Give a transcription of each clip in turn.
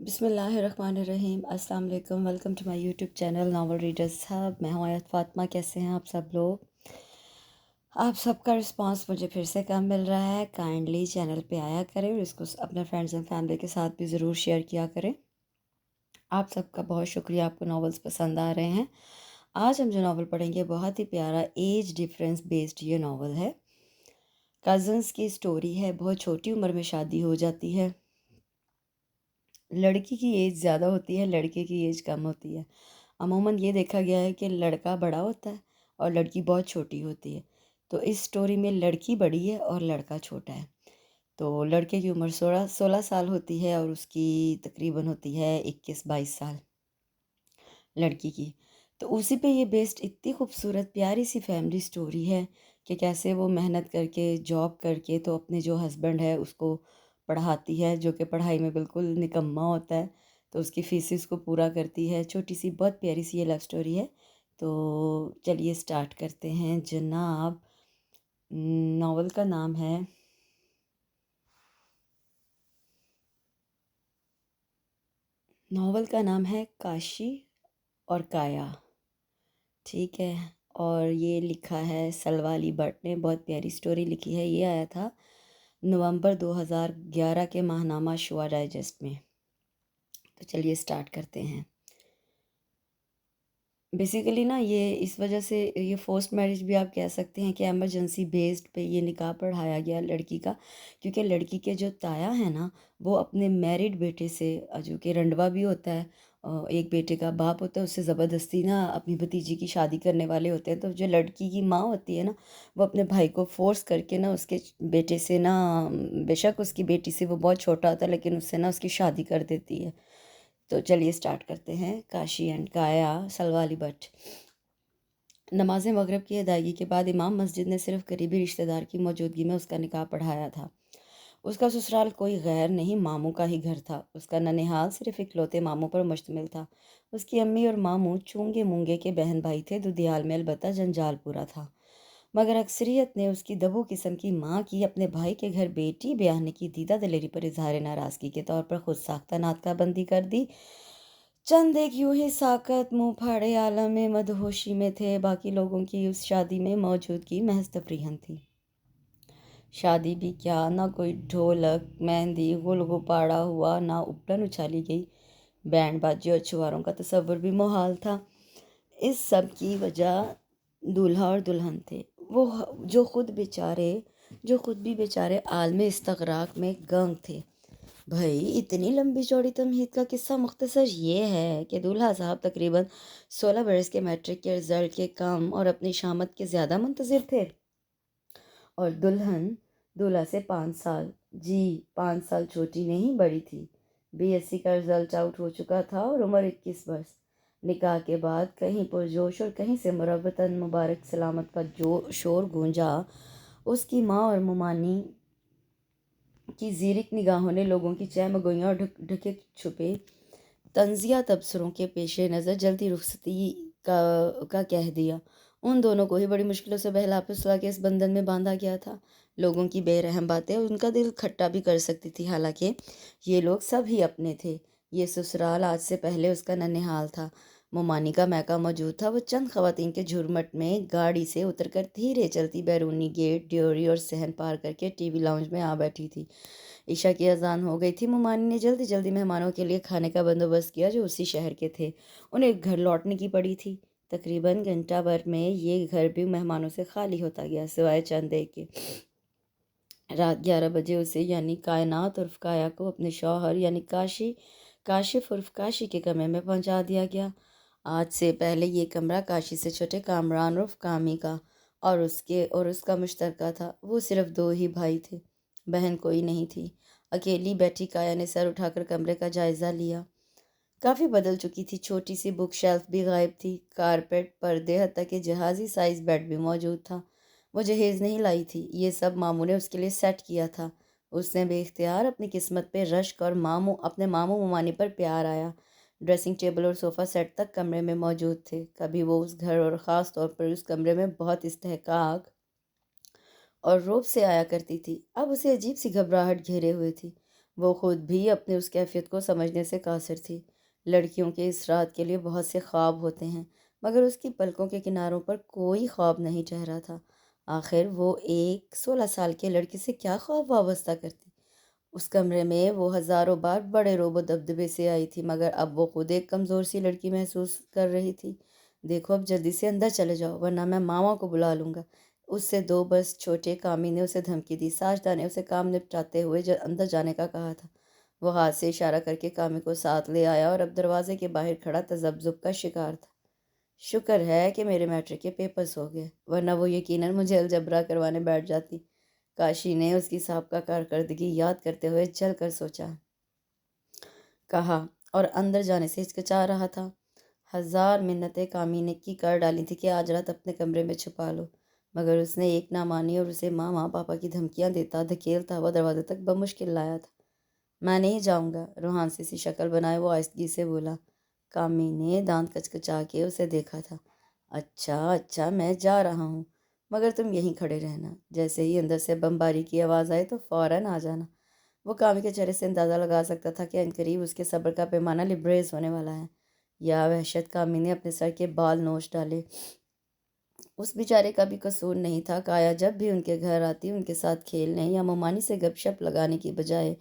بسم اللہ الرحمن الرحیم۔ السلام علیکم، welcome to my YouTube channel novel readers صاحب۔ میں ہوں آیت فاطمہ۔ کیسے ہیں آپ سب لوگ؟ آپ سب کا رسپانس مجھے پھر سے کم مل رہا ہے۔ کائنڈلی چینل پہ آیا کریں اور اس کو اپنے فرینڈز اینڈ فیملی کے ساتھ بھی ضرور شیئر کیا کریں۔ آپ سب کا بہت شکریہ، آپ کو ناولز پسند آ رہے ہیں۔ آج ہم جو ناول پڑھیں گے بہت ہی پیارا ایج ڈفرینس بیسڈ یہ ناول ہے۔ کزنس کی سٹوری ہے۔ بہت چھوٹی عمر میں شادی ہو جاتی ہے۔ لڑکی کی ایج زیادہ ہوتی ہے، لڑکے کی ایج کم ہوتی ہے۔ عموماً یہ دیکھا گیا ہے کہ لڑکا بڑا ہوتا ہے اور لڑکی بہت چھوٹی ہوتی ہے۔ تو اس سٹوری میں لڑکی بڑی ہے اور لڑکا چھوٹا ہے۔ تو لڑکے کی عمر 16 سال ہوتی ہے اور اس کی تقریباً ہوتی ہے 21-22 سال لڑکی کی۔ تو اسی پہ یہ بیسڈ اتنی خوبصورت پیاری سی فیملی سٹوری ہے کہ کیسے وہ محنت کر کے جاب کر کے تو اپنے جو ہسبینڈ ہے اس کو پڑھاتی ہے، جو کہ پڑھائی میں بالکل نکما ہوتا ہے، تو اس کی فیسز کو پورا کرتی ہے۔ چھوٹی سی بہت پیاری سی یہ لو سٹوری ہے۔ تو چلیے سٹارٹ کرتے ہیں جناب۔ ناول کا نام ہے کاشی اور کایا، ٹھیک ہے؟ اور یہ لکھا ہے سلوا علی بٹ نے۔ بہت پیاری سٹوری لکھی ہے۔ یہ آیا تھا نومبر 2011 کے ماہنامہ شوا ڈائجسٹ میں۔ تو چلیے سٹارٹ کرتے ہیں۔ بیسیکلی نا یہ اس وجہ سے یہ فورسڈ میرج بھی آپ کہہ سکتے ہیں کہ ایمرجنسی بیسڈ پہ یہ نکاح پڑھایا گیا لڑکی کا، کیونکہ لڑکی کے جو تایا ہیں نا وہ اپنے میرڈ بیٹے سے، جو کہ رنڈوا بھی ہوتا ہے، ایک بیٹے کا باپ ہوتا ہے، اس سے زبردستی نا اپنی بھتیجی کی شادی کرنے والے ہوتے ہیں۔ تو جو لڑکی کی ماں ہوتی ہے نا وہ اپنے بھائی کو فورس کر کے نا اس کے بیٹے سے نا، بے شک اس کی بیٹی سے وہ بہت چھوٹا ہوتا ہے لیکن اس سے نا اس کی شادی کر دیتی ہے۔ تو چلیے سٹارٹ کرتے ہیں۔ کاشی اینڈ کایا، سلوا علی بٹ۔ نماز مغرب کی ادائیگی کے بعد امام مسجد نے صرف قریبی رشتہ دار کی موجودگی میں اس کا نکاح پڑھایا تھا۔ اس کا سسرال کوئی غیر نہیں ماموں کا ہی گھر تھا۔ اس کا ننھیال صرف اکلوتے ماموں پر مشتمل تھا۔ اس کی امی اور ماموں چونگے مونگے کے بہن بھائی تھے۔ دودیال میں البتہ جنجال پورا تھا، مگر اکثریت نے اس کی دبو قسم کی ماں کی اپنے بھائی کے گھر بیٹی بیاہنے کی دیدہ دلیری پر اظہار ناراضگی کے طور پر خود ساختہ ناطقہ بندی کر دی۔ چند ایک یوں ہی ساکت منہ پھاڑے عالم مدہوشی میں تھے۔ باقی لوگوں کی اس شادی میں موجودگی محض تفریحاً تھی۔ شادی بھی کیا، نہ کوئی ڈھولک مہندی گل گپاڑا ہوا، نہ اپلن اچھالی گئی، بینڈ باجے اور چھواروں کا تصور بھی محال تھا۔ اس سب کی وجہ دولہا اور دلہن تھے، وہ جو خود بھی بیچارے عالم استغراق میں گنگ تھے۔ بھائی اتنی لمبی چوڑی تمہید کا قصہ مختصر یہ ہے کہ دولہا صاحب تقریباً 16 برس کے میٹرک کے رزلٹ کے کم اور اپنی شامت کے زیادہ منتظر تھے، اور دلہن دولہا سے 5 سال، جی 5 سال چھوٹی نہیں بڑی تھی۔ BSc کا رزلٹ آؤٹ ہو چکا تھا اور عمر 21 برس۔ نکاح کے بعد کہیں پرجوش اور کہیں سے مربتاً مبارک سلامت کا شور گونجا۔ اس کی ماں اور ممانی کی زیرک نگاہوں نے لوگوں کی چہمگوئیاں اور ڈھکے چھپے طنزیہ تبصروں کے پیش نظر جلدی رخصتی کا کہہ دیا۔ ان دونوں کو ہی بڑی مشکلوں سے بہلا پھسلا کے اس بندھن میں باندھا گیا تھا۔ لوگوں کی بے رحم باتیں ان کا دل کھٹا بھی کر سکتی تھی، حالانکہ یہ لوگ سب ہی اپنے تھے۔ یہ سسرال آج سے پہلے اس کا ننھیال تھا۔ ممانی کا میکہ موجود تھا۔ وہ چند خواتین کے جھرمٹ میں گاڑی سے اتر کر دھیرے چلتی بیرونی گیٹ، ڈیوری اور صحن پار کر کے ٹی وی لاؤنج میں آ بیٹھی تھی۔ عشاء کی اذان ہو گئی تھی۔ ممانی نے جلدی جلدی مہمانوں کے لیے کھانے کا بندوبست کیا جو اسی شہر کے تھے۔ انہیں گھر لوٹنے کی پڑی تھی۔ تقریباً گھنٹہ بھر میں یہ گھر بھی مہمانوں سے خالی ہوتا گیا، سوائے چند ایک کے۔ رات 11 بجے اسے یعنی کائنات عرف کایا کو اپنے شوہر یعنی کاشف عرف کاشی کے کمرے میں پہنچا دیا گیا۔ آج سے پہلے یہ کمرہ کاشی سے چھوٹے کامران عرف کامی کا اور اس کا مشترکہ تھا۔ وہ صرف 2 ہی بھائی تھے، بہن کوئی نہیں تھی۔ اکیلی بیٹھی کایا نے سر اٹھا کر کمرے کا جائزہ لیا۔ کافی بدل چکی تھی۔ چھوٹی سی بک شیلف بھی غائب تھی۔ کارپیٹ، پردے، حتیٰ کہ جہازی سائز بیڈ بھی موجود تھا۔ وہ جہیز نہیں لائی تھی، یہ سب ماموں نے اس کے لیے سیٹ کیا تھا۔ اس نے بے اختیار اپنی قسمت پہ رشک اور اپنے ماموں ممانی پر پیار آیا۔ ڈریسنگ ٹیبل اور صوفہ سیٹ تک کمرے میں موجود تھے۔ کبھی وہ اس گھر اور خاص طور پر اس کمرے میں بہت استحقاق اور رعب سے آیا کرتی تھی۔ اب اسے عجیب سی گھبراہٹ گھیرے ہوئے تھی۔ وہ خود بھی اپنی اس کیفیت کو سمجھنے سے قاصر تھی۔ لڑکیوں کے اس رات کے لیے بہت سے خواب ہوتے ہیں، مگر اس کی پلکوں کے کناروں پر کوئی خواب نہیں ٹھہرا تھا۔ آخر وہ ایک 16 سال کے لڑکے سے کیا خواب وابستہ کرتی؟ اس کمرے میں وہ ہزاروں بار بڑے روب و دبدبے سے آئی تھی، مگر اب وہ خود ایک کمزور سی لڑکی محسوس کر رہی تھی۔ دیکھو اب جلدی سے اندر چلے جاؤ ورنہ میں ماما کو بلا لوں گا۔ اس سے 2 برس چھوٹے کامی نے اسے دھمکی دی۔ ساجدہ نے اسے کام نپٹاتے ہوئے اندر جانے کا کہا تھا۔ وہ ہاتھ سے اشارہ کر کے کامی کو ساتھ لے آیا اور اب دروازے کے باہر کھڑا تذبذب کا شکار تھا۔ شکر ہے کہ میرے میٹرک کے پیپرز ہو گئے، ورنہ وہ یقیناً مجھے الجبرا کروانے بیٹھ جاتی۔ کاشی نے اس کی سابقہ کارکردگی یاد کرتے ہوئے جل کر سوچا، کہا، اور اندر جانے سے ہچکچا رہا تھا۔ 1000 منتیں کامی نے کی کر ڈالی تھی کہ آج رات اپنے کمرے میں چھپا لو، مگر اس نے ایک نہ مانی اور اسے ماں پاپا کی دھمکیاں دیتا دھکیلتا ہوا دروازے تک بمشکل لایا تھا۔ میں نہیں جاؤں گا، روحانسی سی شکل بنائے وہ آہستگی سے بولا۔ کامی نے دانت کچکچا کے اسے دیکھا تھا۔ اچھا میں جا رہا ہوں، مگر تم یہیں کھڑے رہنا، جیسے ہی اندر سے بمباری کی آواز آئے تو فوراً آ جانا۔ وہ کامی کے چہرے سے اندازہ لگا سکتا تھا کہ عنقریب اس کے صبر کا پیمانہ لبریز ہونے والا ہے۔ یا وحشت! کامی نے اپنے سر کے بال نوچ ڈالے۔ اس بیچارے کا بھی قصور نہیں تھا۔ کایا جب بھی ان کے گھر آتی ان کے ساتھ کھیلنے یا ممانی سے گپ شپ لگانے کی بجائے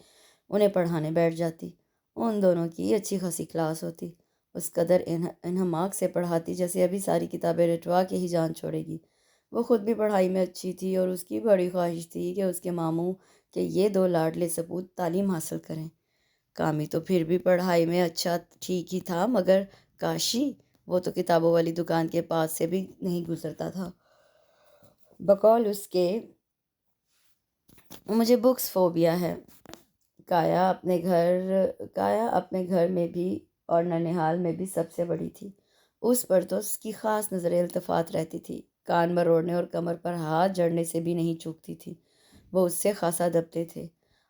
انہیں پڑھانے بیٹھ جاتی۔ ان دونوں کی اچھی خاصی کلاس ہوتی۔ اس قدر انہماک سے پڑھاتی جیسے ابھی ساری کتابیں رٹوا کے ہی جان چھوڑے گی۔ وہ خود بھی پڑھائی میں اچھی تھی اور اس کی بڑی خواہش تھی کہ اس کے ماموں کے یہ 2 لاڈلے سپوت تعلیم حاصل کریں۔ کامی تو پھر بھی پڑھائی میں اچھا ٹھیک ہی تھا، مگر کاشی، وہ تو کتابوں والی دکان کے پاس سے بھی نہیں گزرتا تھا۔ بقول اس کے مجھے بکس فوبیا ہے۔ کایا اپنے گھر میں بھی اور ننھیال میں بھی سب سے بڑی تھی۔ اس پر تو اس کی خاص نظر التفات رہتی تھی۔ کان مروڑنے اور کمر پر ہاتھ جڑنے سے بھی نہیں چوکتی تھی۔ وہ اس سے خاصا دبتے تھے۔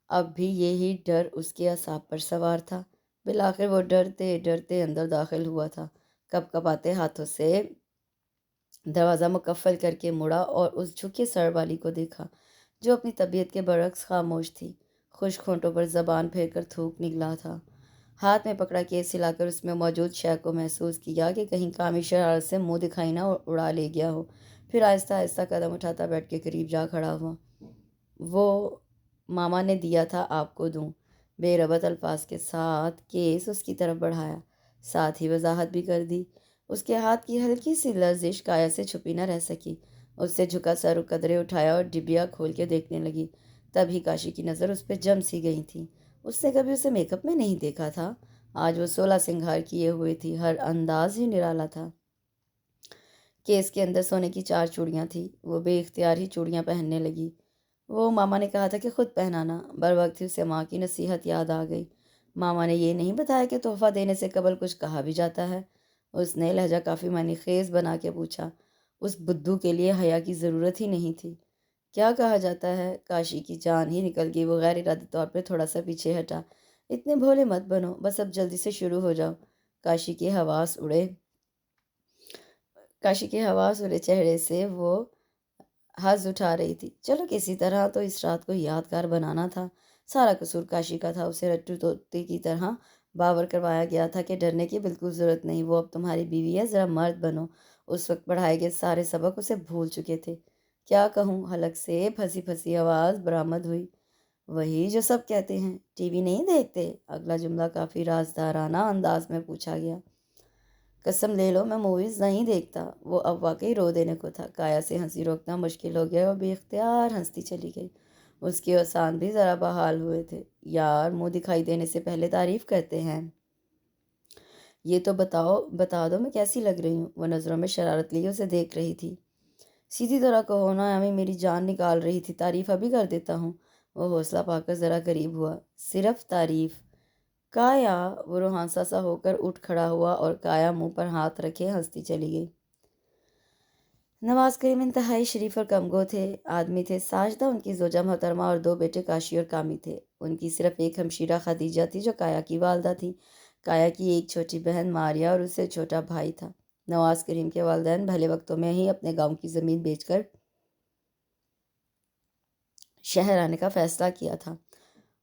اب بھی یہی ڈر اس کے اعصاب پر سوار تھا۔ بالآخر وہ ڈرتے ڈرتے اندر داخل ہوا تھا۔ کپ کپاتے ہاتھوں سے دروازہ مقفل کر کے مڑا اور اس جھکے سر والی کو دیکھا جو اپنی طبیعت کے برعکس خاموش تھی۔ خشک ہونٹوں پر زبان پھیر کر تھوک نکلا تھا۔ ہاتھ میں پکڑا کیس ہلا کر اس میں موجود شے کو محسوس کیا کہ کہیں کامی شرارت سے منہ دکھائی نہ اڑا لے گیا ہو۔ پھر آہستہ آہستہ قدم اٹھاتا بیٹھ کے قریب جا کھڑا ہوا۔ وہ ماما نے دیا تھا، آپ کو دوں؟ بے ربط الفاظ کے ساتھ کیس اس کی طرف بڑھایا، ساتھ ہی وضاحت بھی کر دی۔ اس کے ہاتھ کی ہلکی سی لرزش کایا سے چھپی نہ رہ سکی۔ اس سے جھکا سر قدرے اٹھایا اور ڈبیا کھول کے دیکھنے لگی۔ تبھی کاشی کی نظر اس پہ جم سی گئی تھی۔ اس نے کبھی اسے میک اپ میں نہیں دیکھا تھا۔ آج وہ 16 سنگھار کیے ہوئے تھی، ہر انداز ہی نرالا تھا۔ کیس کے اندر سونے کی 4 چوڑیاں تھیں۔ وہ بے اختیار ہی چوڑیاں پہننے لگی۔ وہ ماما نے کہا تھا کہ خود پہنانا۔ بروقت ہی اسے ماں کی نصیحت یاد آ گئی۔ ماما نے یہ نہیں بتایا کہ تحفہ دینے سے قبل کچھ کہا بھی جاتا ہے؟ اس نے لہجہ کافی معنی خیز بنا کے پوچھا۔ اس بدھو کے لیے حیا کی ضرورت ہی نہیں تھی۔ کیا کہا جاتا ہے؟ کاشی کی جان ہی نکل گئی۔ وہ غیر ارادی طور پہ تھوڑا سا پیچھے ہٹا۔ اتنے بھولے مت بنو، بس اب جلدی سے شروع ہو جاؤ۔ کاشی کے حواس اڑے چہرے سے وہ ہنس اٹھا رہی تھی۔ چلو کسی طرح تو اس رات کو یادگار بنانا تھا۔ سارا قصور کاشی کا تھا۔ اسے رٹو توتے کی طرح باور کروایا گیا تھا کہ ڈرنے کی بالکل ضرورت نہیں، وہ اب تمہاری بیوی ہے، ذرا مرد بنو۔ اس وقت پڑھائے گئے سارے سبق اسے بھول چکے تھے۔ کیا کہوں؟ حلق سے پھنسی پھنسی آواز برآمد ہوئی۔ وہی جو سب کہتے ہیں، ٹی وی نہیں دیکھتے؟ اگلا جملہ کافی رازدارانہ انداز میں پوچھا گیا۔ قسم لے لو میں موویز نہیں دیکھتا۔ وہ اب واقعی رو دینے کو تھا۔ کایا سے ہنسی روکنا مشکل ہو گیا اور بے اختیار ہنستی چلی گئی۔ اس کے اوسان بھی ذرا بحال ہوئے تھے۔ یار، منہ دکھائی دینے سے پہلے تعریف کرتے ہیں۔ یہ تو بتا دو میں کیسی لگ رہی ہوں؟ وہ نظروں میں شرارت لیے اسے دیکھ رہی تھی۔ سیدھی طرح کہو نا، امی میری جان نکال رہی تھی، تعریف ابھی کر دیتا ہوں۔ وہ حوصلہ پا کر ذرا قریب ہوا۔ صرف تعریف؟ کایا! وہ روحانسا سا ہو کر اٹھ کھڑا ہوا اور کایا منہ پر ہاتھ رکھے ہنستی چلی گئی۔ نواز کریم انتہائی شریف اور کمگو تھے آدمی تھے۔ ساجدہ ان کی زوجہ محترمہ اور 2 بیٹے کاشی اور کامی تھے۔ ان کی صرف ایک ہمشیرہ خدیجہ تھی جو کایا کی والدہ تھی۔ کایا کی ایک چھوٹی بہن ماریا اور اس سے چھوٹا بھائی تھا۔ نواز کریم کے والدین بھلے وقتوں میں ہی اپنے گاؤں کی زمین بیچ کر شہر آنے کا فیصلہ کیا تھا۔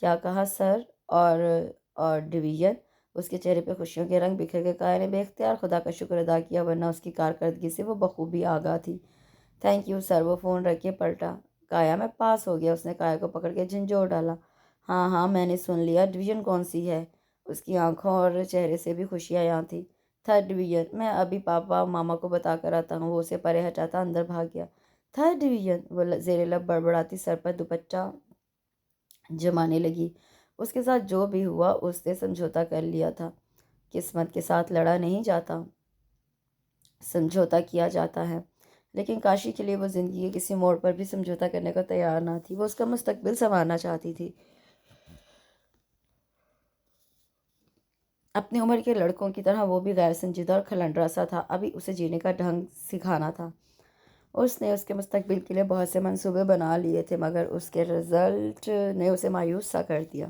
کیا کہا سر؟ اور اور ڈویژن؟ اس کے چہرے پہ خوشیوں کے رنگ بکھر کے کایا نے بے اختیار خدا کا شکر ادا کیا، ورنہ اس کی کارکردگی سے وہ بخوبی آگاہ تھی۔ Thank you sir. وہ فون رکھ کے پلٹا۔ کایا میں پاس ہو گیا۔ اس نے کایا کو پکڑ کے جھنجھوڑ ڈالا۔ ہاں ہاں میں نے سن لیا۔ ڈویژن کون سی ہے؟ اس کی آنکھوں اور چہرے سے بھی خوشیاں یہاں تھی۔ Third division. میں ابھی پاپا اور ماما کو بتا کر آتا ہوں۔ وہ اسے پرے ہٹاتا اندر بھاگ گیا۔ Third division? وہ زیر لب بڑبڑاتی سر پر دوپٹہ جمانے لگی۔ اس کے ساتھ جو بھی ہوا اس نے سمجھوتا کر لیا تھا۔ قسمت کے ساتھ لڑا نہیں جاتا، سمجھوتا کیا جاتا ہے۔ لیکن کاشی کے لیے وہ زندگی کے کسی موڑ پر بھی سمجھوتا کرنے کو تیار نہ تھی۔ وہ اس کا مستقبل سنوارنا چاہتی تھی۔ اپنی عمر کے لڑکوں کی طرح وہ بھی غیر سنجیدہ اور کھلنڈرا سا تھا۔ ابھی اسے جینے کا ڈھنگ سکھانا تھا۔ اس نے اس کے مستقبل کے لیے بہت سے منصوبے بنا لیے تھے، مگر اس کے رزلٹ نے اسے مایوس سا کر دیا۔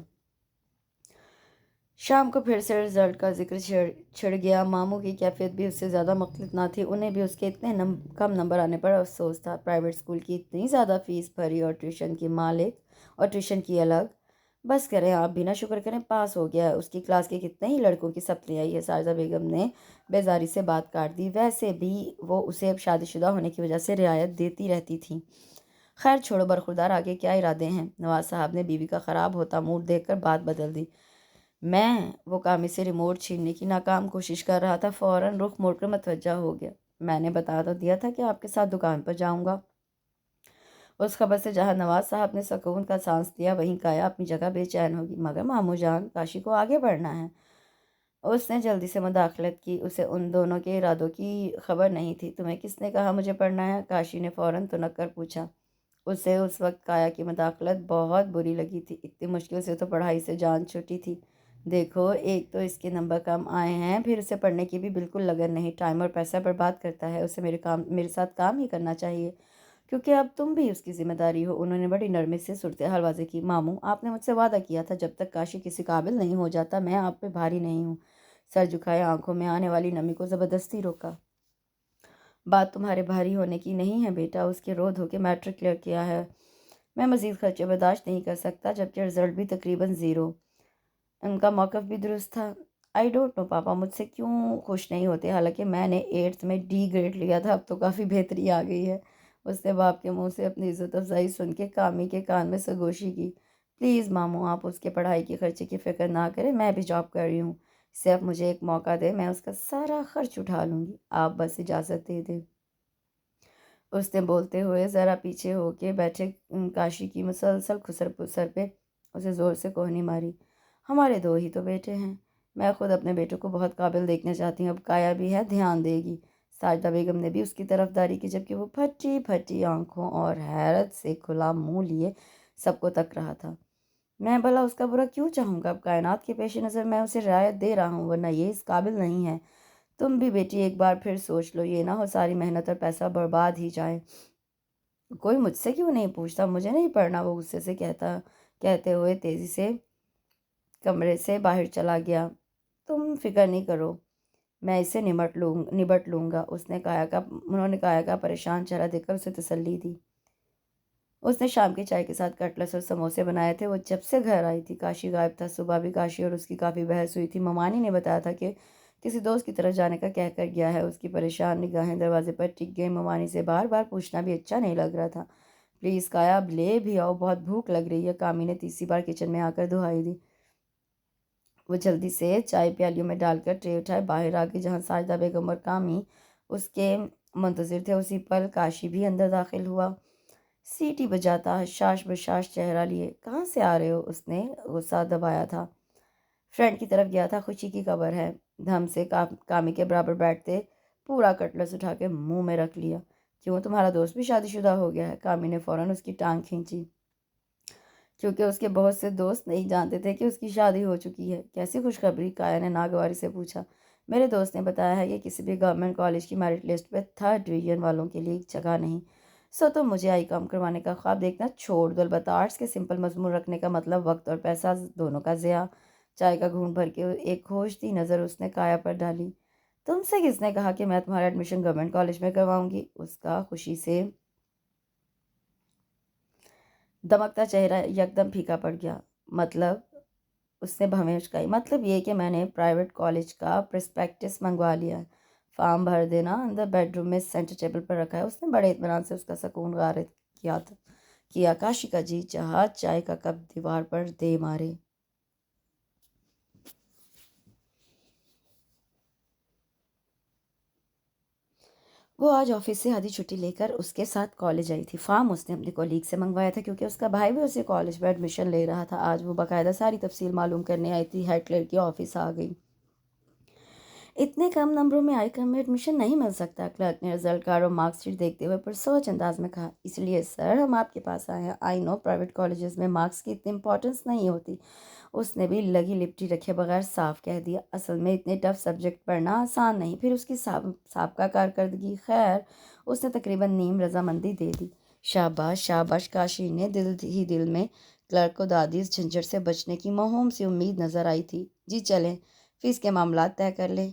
شام کو پھر سے رزلٹ کا ذکر چھڑ گیا۔ ماموں کی کیفیت بھی اس سے زیادہ مختلف نہ تھی۔ انہیں بھی اس کے اتنے کم نمبر آنے پر افسوس تھا۔ پرائیویٹ اسکول کی اتنی زیادہ فیس بھری اور ٹیوشن کی الگ۔ بس کریں آپ بھی نہ شکر کریں پاس ہو گیا ہے۔ اس کی کلاس کے کتنے ہی لڑکوں کی سپلی آئی ہے۔ ساجدہ بیگم نے بیزاری سے بات کاٹ دی۔ ویسے بھی وہ اسے اب شادی شدہ ہونے کی وجہ سے رعایت دیتی رہتی تھیں۔ خیر چھوڑو، برخوردار آگے کیا ارادے ہیں؟ نواز صاحب نے بیوی کا خراب ہوتا موڈ دیکھ کر بات بدل دی۔ وہ کامی سے ریموٹ چھیننے کی ناکام کوشش کر رہا تھا، فوراً رخ موڑ کر متوجہ ہو گیا۔ میں نے بتا تو دیا تھا کہ آپ کے ساتھ دکان پر جاؤں گا۔ اس خبر سے جہاں نواز صاحب نے سکون کا سانس لیا، وہیں کایا اپنی جگہ بے چین ہوگی۔ مگر ماموں جان، کاشی کو آگے بڑھنا ہے۔ اس نے جلدی سے مداخلت کی۔ اسے ان دونوں کے ارادوں کی خبر نہیں تھی۔ تمہیں کس نے کہا مجھے پڑھنا ہے؟ کاشی نے فوراً تنک کر پوچھا۔ اسے اس وقت کایا کی مداخلت بہت بری لگی تھی۔ اتنی مشکل سے تو پڑھائی سے جان چھٹی تھی۔ دیکھو، ایک تو اس کے نمبر کم آئے ہیں، پھر اسے پڑھنے کی بھی بالکل لگن نہیں، ٹائم اور پیسہ برباد کرتا ہے۔ اسے میرے ساتھ کام ہی کرنا چاہیے، کیونکہ اب تم بھی اس کی ذمہ داری ہو۔ انہوں نے بڑی نرمی سے صورتحال واضح کی۔ ماموں، آپ نے مجھ سے وعدہ کیا تھا جب تک کاشی کسی قابل نہیں ہو جاتا میں آپ پہ بھاری نہیں ہوں۔ سر جھکائے آنکھوں میں آنے والی نمی کو زبردستی روکا۔ بات تمہارے بھاری ہونے کی نہیں ہے بیٹا، اس کے رو دھو کے میٹرک کلیئر کیا ہے۔ میں مزید خرچے برداشت نہیں کر سکتا، جبکہ رزلٹ بھی تقریباً زیرو۔ ان کا موقف بھی درست تھا۔ آئی ڈونٹ نو پاپا مجھ سے کیوں خوش نہیں ہوتے، حالانکہ میں نے 8th میں D گریڈ لیا تھا، اب تو کافی بہتری آ گئی ہے۔ اس نے باپ کے منہ سے اپنی عزت افزائی سن کے کامی کے کان میں سرگوشی کی۔ پلیز ماموں، آپ اس کے پڑھائی کے خرچے کی فکر نہ کریں، میں بھی جاب کر رہی ہوں۔ صرف مجھے ایک موقع دے، میں اس کا سارا خرچ اٹھا لوں گی، آپ بس اجازت دے دیں۔ اس نے بولتے ہوئے ذرا پیچھے ہو کے بیٹھے کاشی کی مسلسل خسر پسر پہ اسے زور سے کوہنی ماری۔ ہمارے دو ہی تو بیٹے ہیں، میں خود اپنے بیٹوں کو بہت قابل دیکھنا چاہتی ہوں، اب کایا بھی ہے، دھیان دے گی۔ ساجدہ بیگم نے بھی اس کی طرفداری کی، جبکہ وہ پھٹی پھٹی آنکھوں اور حیرت سے کھلا منہ لیے سب کو تک رہا تھا۔ میں بھلا اس کا برا کیوں چاہوں گا؟ اب کائنات کے پیش نظر میں اسے رعایت دے رہا ہوں، ورنہ یہ اس قابل نہیں ہے۔ تم بھی بیٹی ایک بار پھر سوچ لو، یہ نہ ہو ساری محنت اور پیسہ برباد ہی جائے۔ کوئی مجھ سے کیوں نہیں پوچھتا؟ مجھے نہیں پڑھنا، وہ غصے سے کہتے ہوئے تیزی سے کمرے سے باہر چلا گیا۔ تم فکر نہیں کرو، میں اسے نبٹ لوں گا۔ انہوں نے کایا کا پریشان چہرہ دیکھ کر اسے تسلی دی۔ اس نے شام کی چائے کے ساتھ کٹلس اور سموسے بنائے تھے۔ وہ جب سے گھر آئی تھی کاشی غائب تھا۔ صبح بھی کاشی اور اس کی کافی بحث ہوئی تھی۔ ممانی نے بتایا تھا کہ کسی دوست کی طرف جانے کا کہہ کر گیا ہے۔ اس کی پریشان نگاہیں دروازے پر ٹک گئیں۔ ممانی سے بار بار پوچھنا بھی اچھا نہیں لگ رہا تھا۔ پلیز کایا، اب لے بھی آؤ، بہت بھوک لگ رہی ہے۔ کامی نے تیسری بار کچن میں آ کر دہائی دی۔ وہ جلدی سے چائے پیالیوں میں ڈال کر ٹرے اٹھائے باہر آ گئی، جہاں ساجدہ بیگم اور کامی اس کے منتظر تھے۔ اسی پل کاشی بھی اندر داخل ہوا، سیٹی بجاتا، حشاش بشاش چہرہ لیے۔ کہاں سے آ رہے ہو؟ اس نے غصہ دبایا تھا۔ فرینڈ کی طرف گیا تھا، خوشی کی خبر ہے۔ دھم سے کامی کے برابر بیٹھتے پورا کٹلس اٹھا کے منہ میں رکھ لیا۔ کیوں، تمہارا دوست بھی شادی شدہ ہو گیا ہے؟ کامی نے فوراً اس کی ٹانگ کھینچی، کیونکہ اس کے بہت سے دوست نہیں جانتے تھے کہ اس کی شادی ہو چکی ہے۔ کیسی خوشخبری؟ کایا نے ناگواری سے پوچھا۔ میرے دوست نے بتایا ہے کہ کسی بھی گورنمنٹ کالج کی میرٹ لسٹ پہ 3rd ڈویژن والوں کے لیے جگہ نہیں۔ سو تم مجھے آئی کام کروانے کا خواب دیکھنا چھوڑ دو۔ البتہ آرٹس کے سمپل مضمون رکھنے کا مطلب وقت اور پیسہ دونوں کا ضیاع۔ چائے کا گھونٹ بھر کے ایک کھوجتی نظر اس نے کایا پر ڈالی۔ تم سے کس نے کہا کہ میں تمہارا ایڈمیشن گورنمنٹ کالج میں کرواؤں گی؟ اس کا خوشی سے دمکتا چہرہ یکدم پھیکا پڑ گیا۔ مطلب اس نے بھویں اچکائی، مطلب یہ کہ میں نے پرائیویٹ کالج کا پرسپیکٹس منگوا لیا ہے، فارم بھر دینا، اندر بیڈ روم میں سینٹر ٹیبل پر رکھا ہے۔ اس نے بڑے اطمینان سے اس کا سکون غارت کیا کاشی کا جی چاہا چائے کا کپ دیوار پر دے مارے۔ وہ آج آفس سے آدھی چھٹی لے کر اس کے ساتھ کالج آئی تھی۔ فارم اس نے اپنے کولیگ سے منگوایا تھا کیونکہ اس کا بھائی بھی اسی کالج میں ایڈمیشن لے رہا تھا۔ آج وہ باقاعدہ ساری تفصیل معلوم کرنے آئی تھی۔ ہیڈ کلرک کی آفس آ گئی۔ اتنے کم نمبروں میں آئی کم میں ایڈمیشن نہیں مل سکتا، کلرک نے رزلٹ کارڈ اور مارک شیٹ دیکھتے ہوئے پرسوچ انداز میں کہا۔ اس لیے سر ہم آپ کے پاس آئے ہیں۔ آئی نو پرائیویٹ کالجز میں مارکس کی اتنی امپورٹنس نہیں ہوتی۔ اس نے بھی لگی لپٹی رکھے بغیر صاف کہہ دیا۔ اصل میں اتنے ٹف سبجیکٹ پڑھنا آسان نہیں، پھر اس کی سابقہ کارکردگی۔ خیر، اس نے تقریباً نیم رضامندی دے دی۔ شاباش شاباش، کاشی نے دل ہی دل میں کلرک کو دادی اس جھنجھٹ سے بچنے کی موہوم سی امید نظر آئی تھی۔ جی چلیں، فیس کے معاملات طے کر لیں۔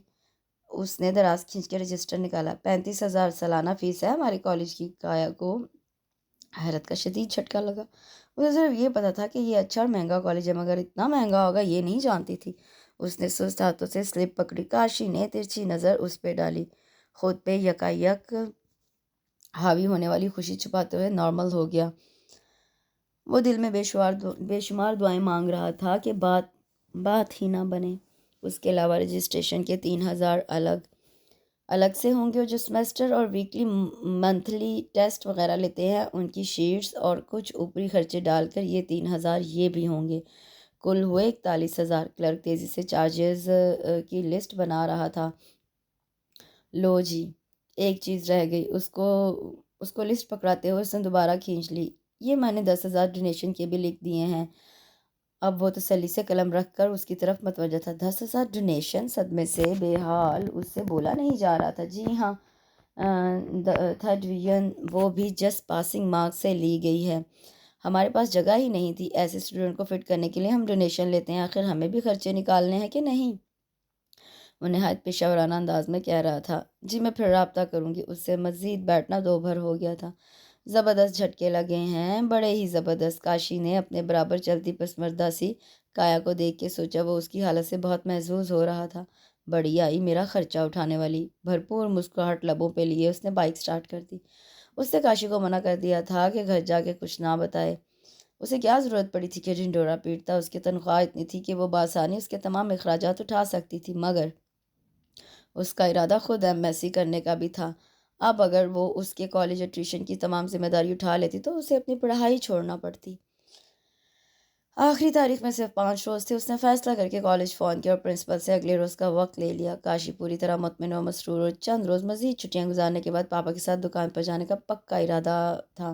اس نے دراز کھینچ کے رجسٹر نکالا۔ 35,000 سالانہ فیس ہے ہمارے کالج کی۔ کایا کو حیرت کا شدید جھٹکا لگا۔ مجھے صرف یہ پتا تھا کہ یہ اچھا اور مہنگا کالج ہے، مگر اتنا مہنگا ہوگا یہ نہیں جانتی تھی۔ اس نے سست ہاتھوں سے سلپ پکڑی۔ کاشی نے ترچھی نظر اس پہ ڈالی، خود پہ یکایک حاوی ہونے والی خوشی چھپاتے ہوئے نارمل ہو گیا۔ وہ دل میں بے شمار دعائیں مانگ رہا تھا کہ بات ہی نہ بنے۔ اس کے علاوہ رجسٹریشن کے 3,000 الگ سے ہوں گے، اور جو سیمسٹر اور ویکلی منتھلی ٹیسٹ وغیرہ لیتے ہیں ان کی شیٹس اور کچھ اوپری خرچے ڈال کر یہ 3,000 یہ بھی ہوں گے، کل ہوئے 41,000۔ کلرک تیزی سے چارجز کی لسٹ بنا رہا تھا۔ لو جی، ایک چیز رہ گئی۔ اس کو لسٹ پکڑاتے ہوئے اس نے دوبارہ کھینچ لی۔ یہ میں نے 10,000 ڈونیشن کے بھی لکھ دیے ہیں۔ اب وہ تسلی سے قلم رکھ کر اس کی طرف متوجہ تھا۔ 10,000 ڈونیشن؟ صدمے سے بے حال اس سے بولا نہیں جا رہا تھا۔ جی ہاں، تھرڈ ڈویژن، وہ بھی جسٹ پاسنگ مارک سے لی گئی ہے۔ ہمارے پاس جگہ ہی نہیں تھی، ایسے اسٹوڈنٹ کو فٹ کرنے کے لیے ہم ڈونیشن لیتے ہیں، آخر ہمیں بھی خرچے نکالنے ہیں کہ نہیں؟ وہ نہایت پیشہ ورانہ انداز میں کہہ رہا تھا۔ جی میں پھر رابطہ کروں گی۔ اس سے مزید بیٹھنا دو بھر ہو گیا تھا۔ زبردست جھٹکے لگے ہیں، بڑے ہی زبردست۔ کاشی نے اپنے برابر چلتی پسمردہ سی کایا کو دیکھ کے سوچا۔ وہ اس کی حالت سے بہت محظوظ ہو رہا تھا۔ بڑی آئی میرا خرچہ اٹھانے والی۔ بھرپور مسکراہٹ لبوں پہ لیے اس نے بائک سٹارٹ کر دی۔ اس نے کاشی کو منع کر دیا تھا کہ گھر جا کے کچھ نہ بتائے۔ اسے کیا ضرورت پڑی تھی کہ ڈھنڈورا پیٹتا؟ اس کی تنخواہ اتنی تھی کہ وہ بآسانی اس کے تمام اخراجات اٹھا سکتی تھی، مگر اس کا ارادہ خود ایم ایس سی کرنے کا بھی تھا۔ اب اگر وہ اس کے کالج اور ٹیوشن کی تمام ذمہ داری اٹھا لیتی تو اسے اپنی پڑھائی چھوڑنا پڑتی۔ آخری تاریخ میں صرف 5 روز تھے۔ اس نے فیصلہ کر کے کالج فون کیا اور پرنسپل سے اگلے روز کا وقت لے لیا۔ کاشی پوری طرح مطمئن و مسرور، اور چند روز مزید چھٹیاں گزارنے کے بعد پاپا کے ساتھ دکان پر جانے کا پکا ارادہ تھا۔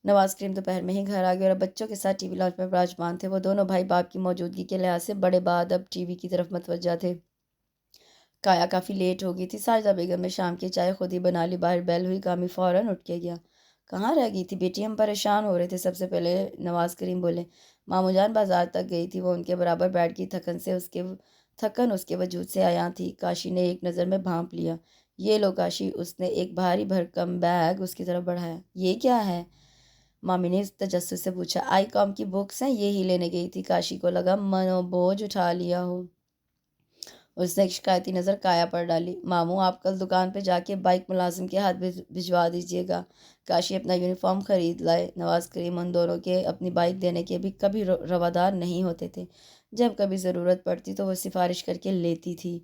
نواز کریم دوپہر میں ہی گھر آ گئے اور اب بچوں کے ساتھ ٹی وی لاؤنج میں براجمان تھے۔ وہ دونوں بھائی باپ کی موجودگی کے لحاظ سے بڑے بادب ٹی وی کی طرف متوجہ تھے۔ کایا کافی لیٹ ہو گئی تھی۔ ساجدہ بیگم نے شام کی چائے خود ہی بنا لی۔ باہر بیل ہوئی، کامی فوراً اٹھ کے گیا۔ کہاں رہ گئی تھی بیٹی؟ ہم پریشان ہو رہے تھے۔ سب سے پہلے نواز کریم بولے۔ ماموں جان بازار تک گئی تھی، وہ ان کے برابر بیٹھ گئی۔ تھکن اس کے وجود سے عیاں تھی۔ کاشی نے ایک نظر میں بھانپ لیا۔ یہ لو کاشی، اس نے ایک بھاری بھرکم بیگ اس کی طرف بڑھایا۔ یہ کیا ہے؟ مامی نے تجسس سے پوچھا۔ آئی کام کی بکس ہیں، یہی لینے گئی تھی۔ کاشی کو لگا منو بوجھ اٹھا لیا ہو۔ اس نے ایک شکایتی نظر کایا پر ڈالی۔ ماموں آپ کل دکان پہ جا کے بائک ملازم کے ہاتھ بھجوا دیجیے گا۔ کاشی اپنا یونیفارم خرید لائے۔ نواز کریم ان دونوں کے اپنی بائک دینے کے بھی کبھی روادار نہیں ہوتے تھے۔ جب کبھی ضرورت پڑتی تو وہ سفارش کر کے لیتی تھی۔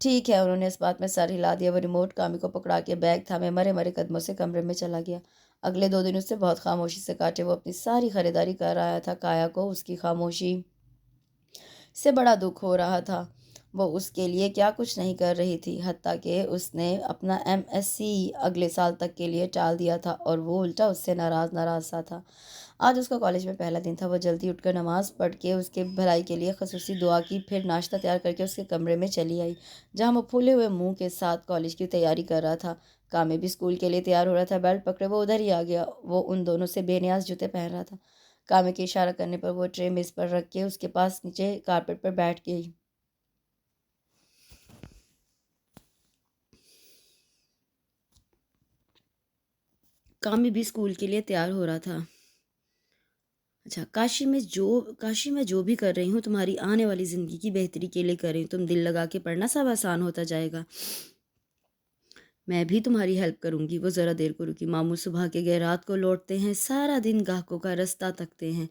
ٹھیک ہے، انہوں نے اس بات میں سر ہلا دیا۔ وہ ریموٹ کامی کو پکڑا کے بیگ تھامے مرے قدموں سے کمرے میں چلا گیا۔ اگلے 2 دن اس سے بہت خاموشی سے کاٹے۔ وہ اپنی ساری خریداری کر رہا تھا۔ کایا کو اس کی خاموشی سے بڑا دکھ ہو رہا تھا۔ وہ اس کے لیے کیا کچھ نہیں کر رہی تھی، حتیٰ کہ اس نے اپنا ایم ایس سی اگلے سال تک کے لیے ٹال دیا تھا، اور وہ الٹا اس سے ناراض سا تھا۔ آج اس کا کالج میں پہلا دن تھا۔ وہ جلدی اٹھ کر نماز پڑھ کے اس کے بھلائی کے لیے خصوصی دعا کی، پھر ناشتہ تیار کر کے اس کے کمرے میں چلی آئی، جہاں وہ پھولے ہوئے منہ کے ساتھ کالج کی تیاری کر رہا تھا۔ کامے بھی اسکول کے لیے تیار ہو رہا تھا۔ بیلٹ پکڑے وہ ادھر ہی آ گیا۔ وہ ان دونوں سے بے نیاز جوتے پہن رہا تھا۔ کامے کے اشارہ کرنے پر وہ ٹرے میز پر رکھ کے اس کے پاس نیچے کارپیٹ پر بیٹھ گئی۔ کامی بھی اسکول کے لیے تیار ہو رہا تھا۔ اچھا، کاشی میں جو بھی کر رہی ہوں تمہاری آنے والی زندگی کی بہتری کے لیے کر رہی ہوں، تم دل لگا کے پڑھنا، سب آسان ہوتا جائے گا، میں بھی تمہاری ہیلپ کروں گی۔ وہ ذرا دیر کو رکی۔ ماموں صبح کے گئے، رات کو لوٹتے ہیں، سارا دن گاہکوں کا رستہ تکتے ہیں،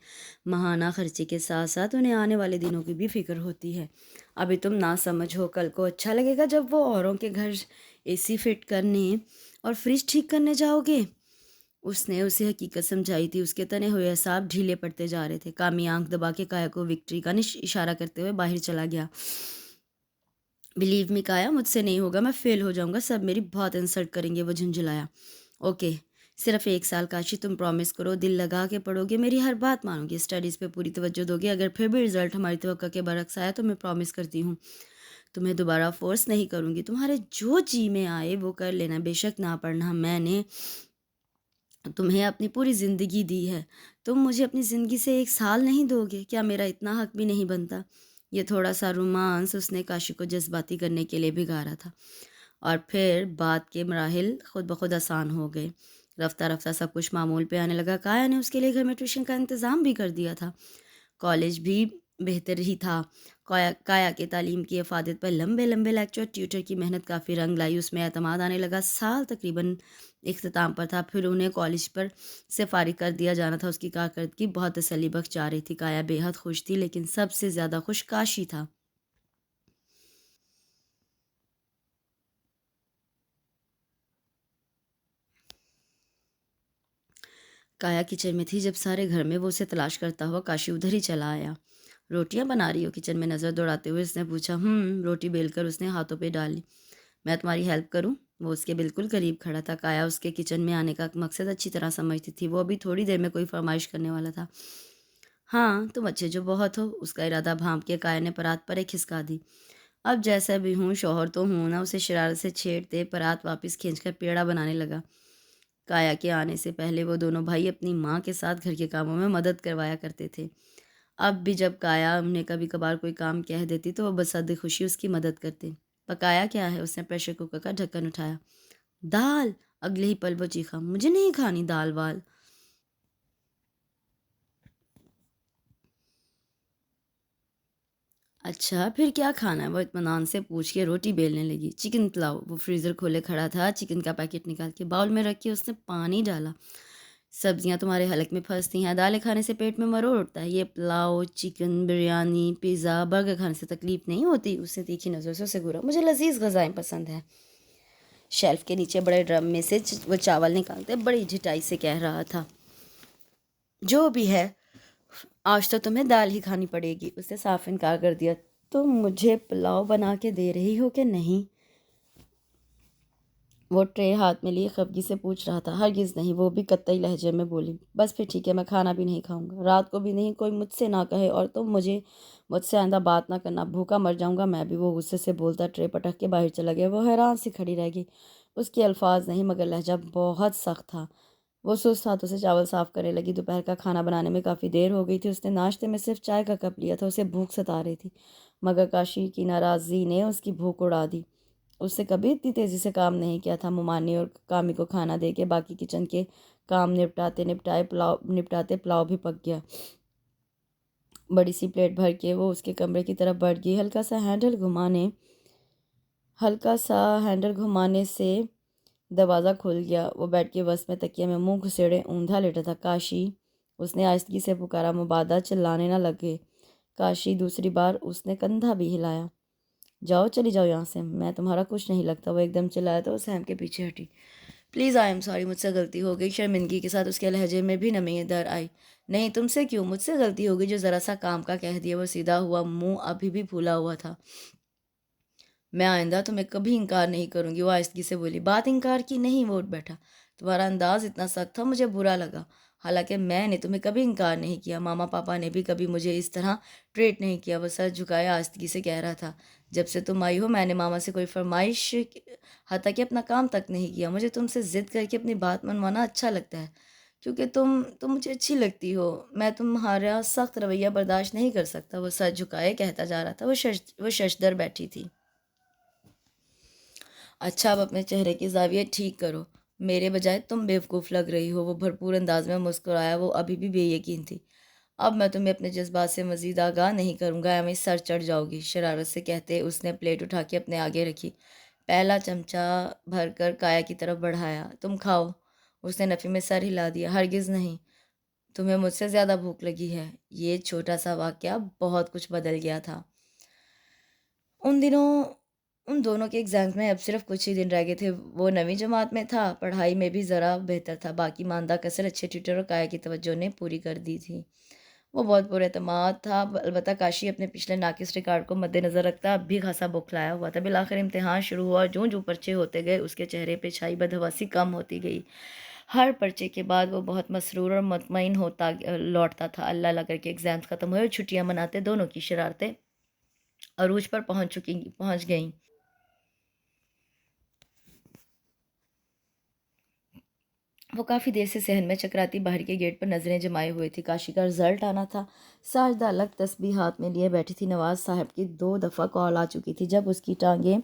ماہانہ خرچے کے ساتھ ساتھ انہیں آنے والے دنوں کی بھی فکر ہوتی ہے۔ ابھی تم نہ سمجھ ہو، کل کو اچھا لگے گا جب وہ اوروں کے گھر اے سی فٹ کرنے اور فریج ٹھیک کرنے جاؤ گے۔ اس نے اسے حقیقت سمجھائی تھی، اس کے تنے ہوئے اعصاب ڈھیلے پڑتے جا رہے تھے۔ کامی آنکھ دبا کے کایا کو وکٹری کا اشارہ کرتے ہوئے باہر چلا گیا۔ بلیو می کایا، مجھ سے نہیں ہوگا، میں فیل ہو جاؤں گا، سب میری بہت انسلٹ کریں گے۔ وہ جھنجھلایا۔ اوکے، صرف 1 سال کاشی، تم پرومس کرو دل لگا کے پڑھو گے، میری ہر بات مانو گے، اسٹڈیز پہ پوری توجہ دو گے، اگر پھر بھی رزلٹ ہماری توقع کے برعکس آیا تو میں پرومس کرتی ہوں تمہیں دوبارہ فورس نہیں کروں گی، تمہارے جو جی میں آئے وہ کر لینا، بے شک نہ پڑھنا۔ میں نے تمہیں اپنی پوری زندگی دی ہے، تم مجھے اپنی زندگی سے 1 سال نہیں دو گے؟ کیا میرا اتنا حق بھی نہیں بنتا؟ یہ تھوڑا سا رومانس اس نے کاشی کو جذباتی کرنے کے لیے بھگارا تھا، اور پھر بات کے مراحل خود بخود آسان ہو گئے۔ رفتہ رفتہ سب کچھ معمول پہ آنے لگا۔ کایا نے اس کے لیے گھر میں ٹیوشن کا انتظام بھی کر دیا تھا، کالج بھی بہتر ہی تھا۔ کایا کے تعلیم کی افادیت پر لمبے لمبے لیکچر، ٹیوٹر کی محنت کافی رنگ لائی، اس میں اعتماد آنے لگا۔ سال تقریباً اختتام پر تھا، پھر انہیں کالج پر سے فارغ کر دیا جانا تھا۔ اس کی کارکردگی بہت تسلی بخش جا رہی تھی۔ کایا بے حد خوش تھی، لیکن سب سے زیادہ خوش کاشی تھا۔ کایا کچن میں تھی جب سارے گھر میں وہ اسے تلاش کرتا ہوا کاشی ادھر ہی چلا آیا۔ روٹیاں بنا رہی ہو؟ کچن میں نظر دوڑاتے ہوئے اس نے پوچھا۔ روٹی بیل کر اس نے ہاتھوں پہ ڈالی۔ میں تمہاری ہیلپ کروں؟ وہ اس کے بالکل قریب کھڑا تھا۔ کایا اس کے کچن میں آنے کا مقصد اچھی طرح سمجھتی تھی، وہ ابھی تھوڑی دیر میں کوئی فرمائش کرنے والا تھا۔ ہاں، تم اچھے جو بہت ہو، اس کا ارادہ بھانپ کے کایا نے پرات پر ایک کھسکا دی۔ اب جیسا بھی ہوں، شوہر تو ہوں نا، اسے شرارت سے چھیڑتے پرات واپس کھینچ کر پیڑا بنانے لگا۔ کایا کے آنے سے پہلے وہ دونوں بھائی اپنی ماں کے ساتھ گھر کے کاموں میں مدد کروایا کرتے تھے۔ اب بھی جب کایا انہیں کبھی کبھار کوئی کام کہہ دیتی تو وہ بصد خوشی اس کی مدد کرتے۔ پکایا کیا ہے؟ اس نے پریشر کوکر کا ڈھکن اٹھایا۔ دال! اگلے ہی پل وہ چیخا، مجھے نہیں کھانی دال وال۔ اچھا پھر کیا کھانا ہے؟ وہ اطمینان سے پوچھ کے روٹی بیلنے لگی۔ چکن پلاؤ۔ وہ فریزر کھولے کھڑا تھا، چکن کا پیکٹ نکال کے باؤل میں رکھ کے اس نے پانی ڈالا۔ سبزیاں تمہارے حلق میں پھنستی ہیں، دالیں کھانے سے پیٹ میں مروڑ اٹھتا ہے، یہ pulao, chicken, biryani, pizza, burger کھانے سے تکلیف نہیں ہوتی؟ اس نے تیکھی نظر سے اسے گھورا۔ مجھے لذیذ غذائیں پسند ہیں۔ شیلف کے نیچے بڑے ڈرم میں سے وہ چاول نکالتے بڑی جھٹائی سے کہہ رہا تھا۔ جو بھی ہے، آج تو تمہیں دال ہی کھانی پڑے گی۔ اس نے صاف انکار کر دیا۔ تم مجھے پلاؤ بنا کے دے رہی ہو کہ نہیں؟ وہ ٹرے ہاتھ میں لیے خفگی سے پوچھ رہا تھا۔ ہرگز نہیں، وہ بھی قطعی لہجے میں بولی۔ بس پھر ٹھیک ہے، میں کھانا بھی نہیں کھاؤں گا، رات کو بھی نہیں، کوئی مجھ سے نہ کہے، اور تم مجھ سے آئندہ بات نہ کرنا، بھوکا مر جاؤں گا میں بھی۔ وہ غصے سے بولتا ٹرے پٹک کے باہر چلا گیا۔ وہ حیران سی کھڑی رہ گئی، اس کے الفاظ نہیں مگر لہجہ بہت سخت تھا۔ وہ سست ہاتھوں سے چاول صاف کرنے لگی۔ دوپہر کا کھانا بنانے میں کافی دیر ہو گئی تھی، اس نے ناشتے میں صرف چائے کا کپ لیا تھا، اسے بھوک ستا رہی تھی، مگر کاشی کی ناراضی نے اس کی بھوک اڑا دی۔ اس سے کبھی اتنی تیزی سے کام نہیں کیا تھا۔ ممانی اور کامی کو کھانا دے کے باقی کچن کے کام نپٹاتے پلاؤ بھی پک گیا۔ بڑی سی پلیٹ بھر کے وہ اس کے کمرے کی طرف بڑھ گئی۔ ہلکا سا ہینڈل گھمانے سے دروازہ کھل گیا۔ وہ بیڈ کے وسط میں تکیے میں منہ گھسیڑے اوندا لیٹا تھا۔ کاشی! اس نے آہستگی سے پکارا۔ مبادہ چلانے نہ لگے۔ کاشی! دوسری بار اس نے کندھا بھی ہلایا۔ جاؤ، چلی جاؤ یہاں سے، میں تمہارا کچھ نہیں لگتا۔ وہ ایک دم چلایا تو وہ سیم کے پیچھے ہٹی۔ پلیز، آئی ایم سوری، مجھ سے غلطی ہو گئی۔ شرمندگی کے ساتھ اس کے لہجے میں بھی نمی در آئی۔ نہیں، تم سے کیوں؟ مجھ سے غلطی ہو گئی جو ذرا سا کام کا کہہ دیا۔ وہ سیدھا ہوا منہ ابھی بھی پھولا ہوا تھا۔ میں آئندہ تمہیں کبھی انکار نہیں کروں گی، وہ آہستگی سے بولی۔ بات انکار کی نہیں، وہ اٹھ بیٹھا۔ تمہارا انداز اتنا سخت تھا، مجھے برا لگا، حالانکہ میں نے تمہیں کبھی انکار نہیں کیا، ماما پاپا نے بھی کبھی مجھے اس طرح ٹریٹ نہیں کیا۔ وہ سر جھکائے آہستگی سے کہہ رہا تھا۔ جب سے تم آئی ہو میں نے ماما سے کوئی فرمائش حتیٰ کہ اپنا کام تک نہیں کیا۔ مجھے تم سے ضد کر کے اپنی بات منوانا اچھا لگتا ہے، کیونکہ تم مجھے اچھی لگتی ہو۔ میں تمہارا سخت رویہ برداشت نہیں کر سکتا۔ وہ سر جھکائے کہتا جا رہا تھا۔ وہ ششدر بیٹھی تھی۔ اچھا، اب اپنے چہرے کی زاویہ ٹھیک کرو، میرے بجائے تم بیوقوف لگ رہی ہو۔ وہ بھرپور انداز میں مسکرایا، وہ ابھی بھی بے یقین تھی۔ اب میں تمہیں اپنے جذبات سے مزید آگاہ نہیں کروں گا، ہمیں سر چڑھ جاؤ گی، شرارت سے کہتے اس نے پلیٹ اٹھا کے اپنے آگے رکھی، پہلا چمچہ بھر کر کایا کی طرف بڑھایا۔ تم کھاؤ۔ اس نے نفی میں سر ہلا دیا۔ ہرگز نہیں، تمہیں مجھ سے زیادہ بھوک لگی ہے۔ یہ چھوٹا سا واقعہ بہت کچھ بدل گیا تھا۔ ان دنوں ان دونوں کے ایگزامز میں اب صرف کچھ ہی دن رہ گئے تھے۔ وہ 9ویں جماعت میں تھا، پڑھائی میں بھی ذرا بہتر تھا، باقی ماندہ کثر اچھے ٹیوٹر اور کایا کی توجہ نے پوری کر دی تھی۔ وہ بہت پر اعتماد تھا، البتہ کاشی اپنے پچھلے ناقص ریکارڈ کو مد نظر رکھتا اب بھی خاصا بوکھلایا ہوا تھا۔ بالآخر امتحان شروع ہوا اور جوں جوں پرچے ہوتے گئے اس کے چہرے پہ چھائی بدحواسی کم ہوتی گئی۔ ہر پرچے کے بعد وہ بہت مسرور اور مطمئن ہوتا لوٹتا تھا۔ اللہ اللہ کر کے ایگزامز ختم ہوئے اور چھٹیاں مناتے دونوں کی شرارتیں عروج پر پہنچ گئیں۔ وہ کافی دیر سے صحن میں چکراتی باہر کے گیٹ پر نظریں جمائے ہوئے تھی۔ کاشی کا رزلٹ آنا تھا۔ ساجدہ الگ تسبیح ہاتھ میں لیے بیٹھی تھی۔ نواز صاحب کی 2 دفعہ کال آ چکی تھی۔ جب اس کی ٹانگیں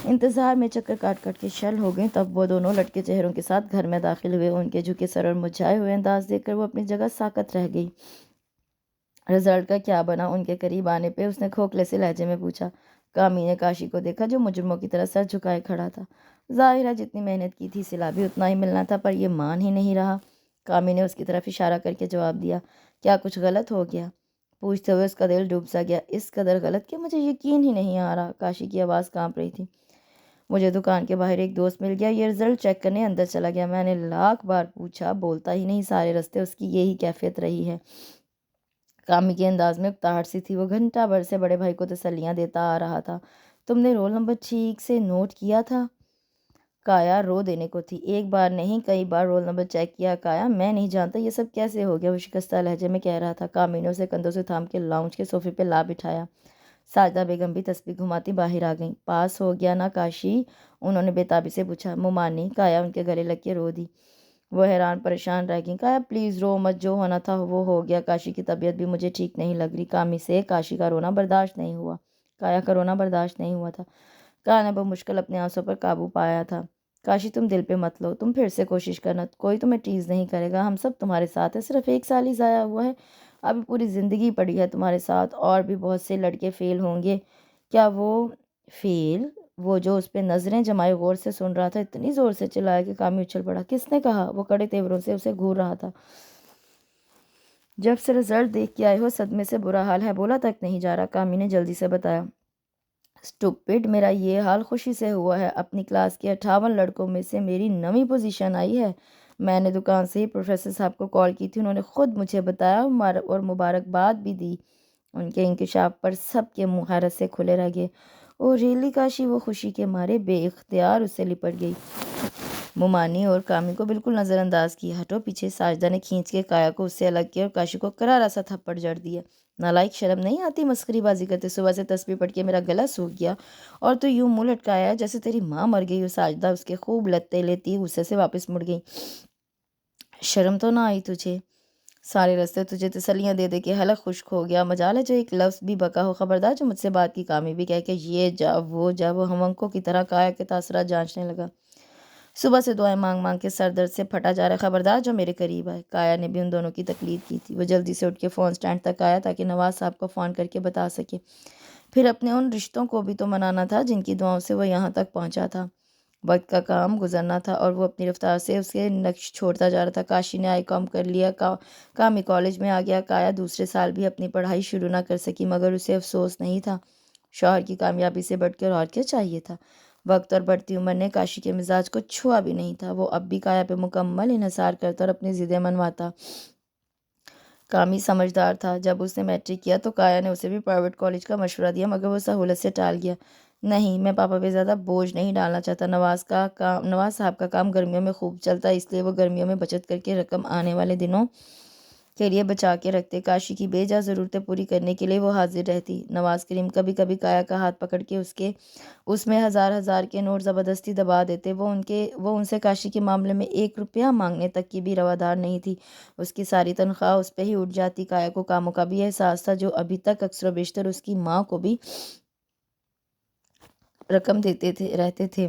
انتظار میں چکر کاٹ کاٹ کے شل ہو گئیں تب وہ دونوں لٹکے چہروں کے ساتھ گھر میں داخل ہوئے۔ ان کے جھکے سر اور مرجھائے ہوئے انداز دیکھ کر وہ اپنی جگہ ساکت رہ گئی۔ رزلٹ کا کیا بنا؟ ان کے قریب آنے پہ اس نے کھوکھلے سے لہجے میں پوچھا۔ کامی نے کاشی کو دیکھا جو مجرموں کی طرح سر جھکائے کھڑا تھا۔ ظاہر ہے جتنی محنت کی تھی صلہ بھی اتنا ہی ملنا تھا، پر یہ مان ہی نہیں رہا۔ کامی نے اس کی طرف اشارہ کر کے جواب دیا۔ کیا کچھ غلط ہو گیا؟ پوچھتے ہوئے اس کا دل ڈوب سا گیا۔ اس قدر غلط کہ مجھے یقین ہی نہیں آ رہا۔ کاشی کی آواز کانپ رہی تھی۔ مجھے دکان کے باہر ایک دوست مل گیا، یہ رزلٹ چیک کرنے اندر چلا گیا۔ میں نے لاکھ بار پوچھا، بولتا ہی نہیں۔ سارے رستے اس کی یہی کیفیت رہی ہے۔ کامی کے انداز میں اکتاہٹ سی تھی۔ وہ گھنٹہ بھر سے بڑے بھائی کو تسلیاں دیتا آ رہا تھا۔ تم نے رول نمبر ٹھیک سے نوٹ کیا تھا؟ کایا رو دینے کو تھی۔ ایک بار نہیں کئی بار رول نمبر چیک کیا کایا، میں نہیں جانتا یہ سب کیسے ہو گیا، وہ شکستہ لہجے میں کہہ رہا تھا۔ کامی نے اسے کندھوں سے تھام کے لاؤنج کے صوفے پہ لا بٹھایا۔ ساجدہ بیگم بھی تسبیح گھماتی باہر آ گئیں۔ پاس ہو گیا نا کاشی؟ انہوں نے بےتابی سے پوچھا۔ ممانی کایا ان کے گلے لگ کے رو دی۔ وہ حیران پریشان رہ گئیں۔ کایا پلیز رو مت، جو ہونا تھا وہ ہو گیا۔ کاشی کی طبیعت بھی مجھے ٹھیک نہیں لگ رہی۔ کامی سے کاشی کا رونا برداشت نہیں ہوا۔ کایا کا رونا برداشت نہیں ہوا تھا۔ کایا نے بمشکل اپنے آنسوں پر قابو پایا تھا۔ کاشی تم دل پہ مت لو، تم پھر سے کوشش کرنا، کوئی تمہیں ٹیز نہیں کرے گا، ہم سب تمہارے ساتھ ہیں۔ صرف 1 سال ہی ضائع ہوا ہے، ابھی پوری زندگی پڑی ہے تمہارے ساتھ، اور بھی بہت سے لڑکے فیل ہوں گے۔ کیا وہ فیل؟ وہ جو اس پہ نظریں جمائے غور سے سن رہا تھا اتنی زور سے چلایا کہ کامی اچھل پڑا۔ کس نے کہا؟ وہ کڑے تیوروں سے اسے گھور رہا تھا۔ جب سے رزلٹ دیکھ کے آئے ہو صدمے سے برا حال ہے، بولا تک نہیں جا رہا، کامی نے جلدی سے بتایا۔ اسٹوپڈ، میرا یہ حال خوشی سے ہوا ہے، اپنی کلاس کے 58 لڑکوں میں سے میری 9ویں پوزیشن آئی ہے۔ میں نے دکان سے ہی پروفیسر صاحب کو کال کی تھی، انہوں نے خود مجھے بتایا اور مبارکباد بھی دی۔ ان کے انکشاف پر سب کے منہ حیرت سے کھلے رہ گئے۔ او ریلی کاشی؟ وہ خوشی کے مارے بے اختیار اس سے لپٹ گئی۔ ممانی اور کامی کو بالکل نظر انداز کیا۔ ہٹو پیچھے، ساجدہ نے کھینچ کے کایا کو اس سے الگ کیا اور کاشی کو کرارا سا تھپڑ جڑ دیا۔ نالائق، شرم نہیں آتی مسخری بازی کرتے؟ صبح سے تسبیح پڑھ کے میرا گلا سوکھ گیا اور تو یوں منہ لٹکایا ہے جیسے تیری ماں مر گئی ہو۔ ساجدہ اس کے خوب لتے لیتی غصے سے واپس مڑ گئی۔ شرم تو نہ آئی تجھے؟ سارے رستے تجھے تسلیاں دے دے کے حلق خشک ہو گیا، مجال ہے جو ایک لفظ بھی بکا ہو؟ خبردار جو مجھ سے بات کی۔ کامی بھی کہہ کے یہ جا وہ جا، وہ ہمنکوں کی طرح کایا کے تاثرات جانچنے لگا۔ صبح سے دعائیں مانگ مانگ کے سر درد سے پھٹا جا رہا ہے، خبردار جو میرے قریب آئے۔ کایا نے بھی ان دونوں کی تقلید کی تھی۔ وہ جلدی سے اٹھ کے فون سٹینڈ تک آیا تاکہ نواز صاحب کو فون کر کے بتا سکے۔ پھر اپنے ان رشتوں کو بھی تو منانا تھا جن کی دعاؤں سے وہ یہاں تک پہنچا تھا۔ وقت کا کام گزرنا تھا اور وہ اپنی رفتار سے اس کے نقش چھوڑتا جا رہا تھا۔ کاشی نے ICOM کر لیا، کامی کالج میں آ گیا۔ کایا دوسرے سال بھی اپنی پڑھائی شروع نہ کر سکی، مگر اسے افسوس نہیں تھا۔ شوہر کی کامیابی سے بڑھ کر اور کیا چاہیے تھا؟ وقت اور بڑھتی عمر نے کاشی کے مزاج کو چھوا بھی نہیں تھا۔ وہ اب بھی کایا پہ مکمل انحصار کرتا اور اپنی ضدیں منواتا۔ کامی سمجھدار تھا۔ جب اس نے میٹرک کیا تو کایا نے اسے بھی پرائیویٹ کالج کا مشورہ دیا، مگر وہ سہولت سے ٹال گیا۔ نہیں، میں پاپا پہ زیادہ بوجھ نہیں ڈالنا چاہتا۔ نواز صاحب کا کام گرمیوں میں خوب چلتا، اس لیے وہ گرمیوں میں بچت کر کے رقم آنے والے دنوں کے لیے بچا کے رکھتے۔ کاشی کی بے جا ضرورتیں پوری کرنے کے لیے وہ حاضر رہتی۔ نواز کریم کبھی کبھی کایا کا ہاتھ پکڑ کے اس میں ہزار ہزار کے نوٹ زبردستی دبا دیتے۔ وہ ان سے کاشی کے معاملے میں 1 روپیہ مانگنے تک کی بھی روادار نہیں تھی۔ اس کی ساری تنخواہ اس پہ ہی اٹھ جاتی۔ کایا کو کاموں کا بھی احساس تھا جو ابھی تک اکثر و بیشتر اس کی ماں کو بھی رقم دیتے رہتے تھے۔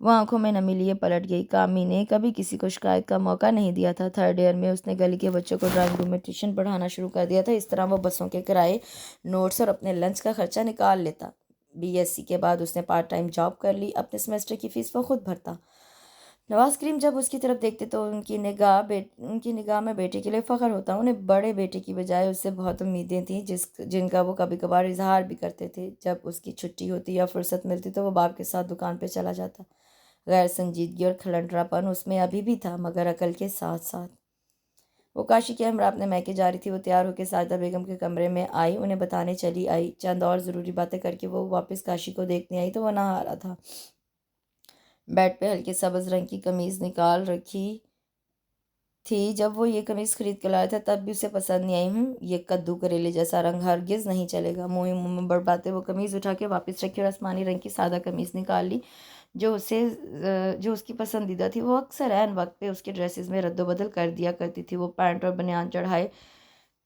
وہ آنکھوں میں نمی لیے پلٹ گئی۔ کامی نے کبھی کسی کو شکایت کا موقع نہیں دیا تھا۔ 3rd ایئر میں اس نے گلی کے بچوں کو ڈرائنگ روم میں ٹیوشن پڑھانا شروع کر دیا تھا۔ اس طرح وہ بسوں کے کرائے، نوٹس اور اپنے لنچ کا خرچہ نکال لیتا۔ BSc کے بعد اس نے پارٹ ٹائم جاب کر لی۔ اپنے سیمسٹر کی فیس وہ خود بھرتا۔ نواز کریم جب اس کی طرف دیکھتے تو ان کی نگاہ میں بیٹے کے لیے فخر ہوتا۔ انہیں بڑے بیٹے کی بجائے اس سے بہت امیدیں تھیں جن کا وہ کبھی کبھار اظہار بھی کرتے تھے۔ جب اس کی چھٹی ہوتی یا فرصت ملتی تو وہ باپ کے ساتھ دکان پہ چلا جاتا۔ غیر سنجیدگی اور کھلنڈرا پن اس میں ابھی بھی تھا، مگر عقل کے ساتھ ساتھ۔ وہ کاشی کے ہمراہ اپنے میکے جا رہی تھی۔ وہ تیار ہو کے ساجدہ بیگم کے کمرے میں آئی، انہیں بتانے چلی آئی۔ چند اور ضروری باتیں کر کے وہ واپس کاشی کو دیکھنے آئی تو وہ نہا رہا تھا۔ بیڈ پہ ہلکے سبز رنگ کی قمیض نکال رکھی تھی۔ جب وہ یہ قمیض خرید کر لایا تھا تب بھی اسے پسند نہیں آئی۔ یہ کدو کریلے جیسا رنگ ہرگز نہیں چلے گا۔ منہ میں بڑبڑاتے وہ قمیض اٹھا کے واپس رکھی اور آسمانی رنگ کی سادہ قمیض نکال لی جو اس کی پسندیدہ تھی۔ وہ اکثر عین وقت پہ اس کے ڈریسز میں رد و بدل کر دیا کرتی تھی۔ وہ پینٹ اور بنیان چڑھائے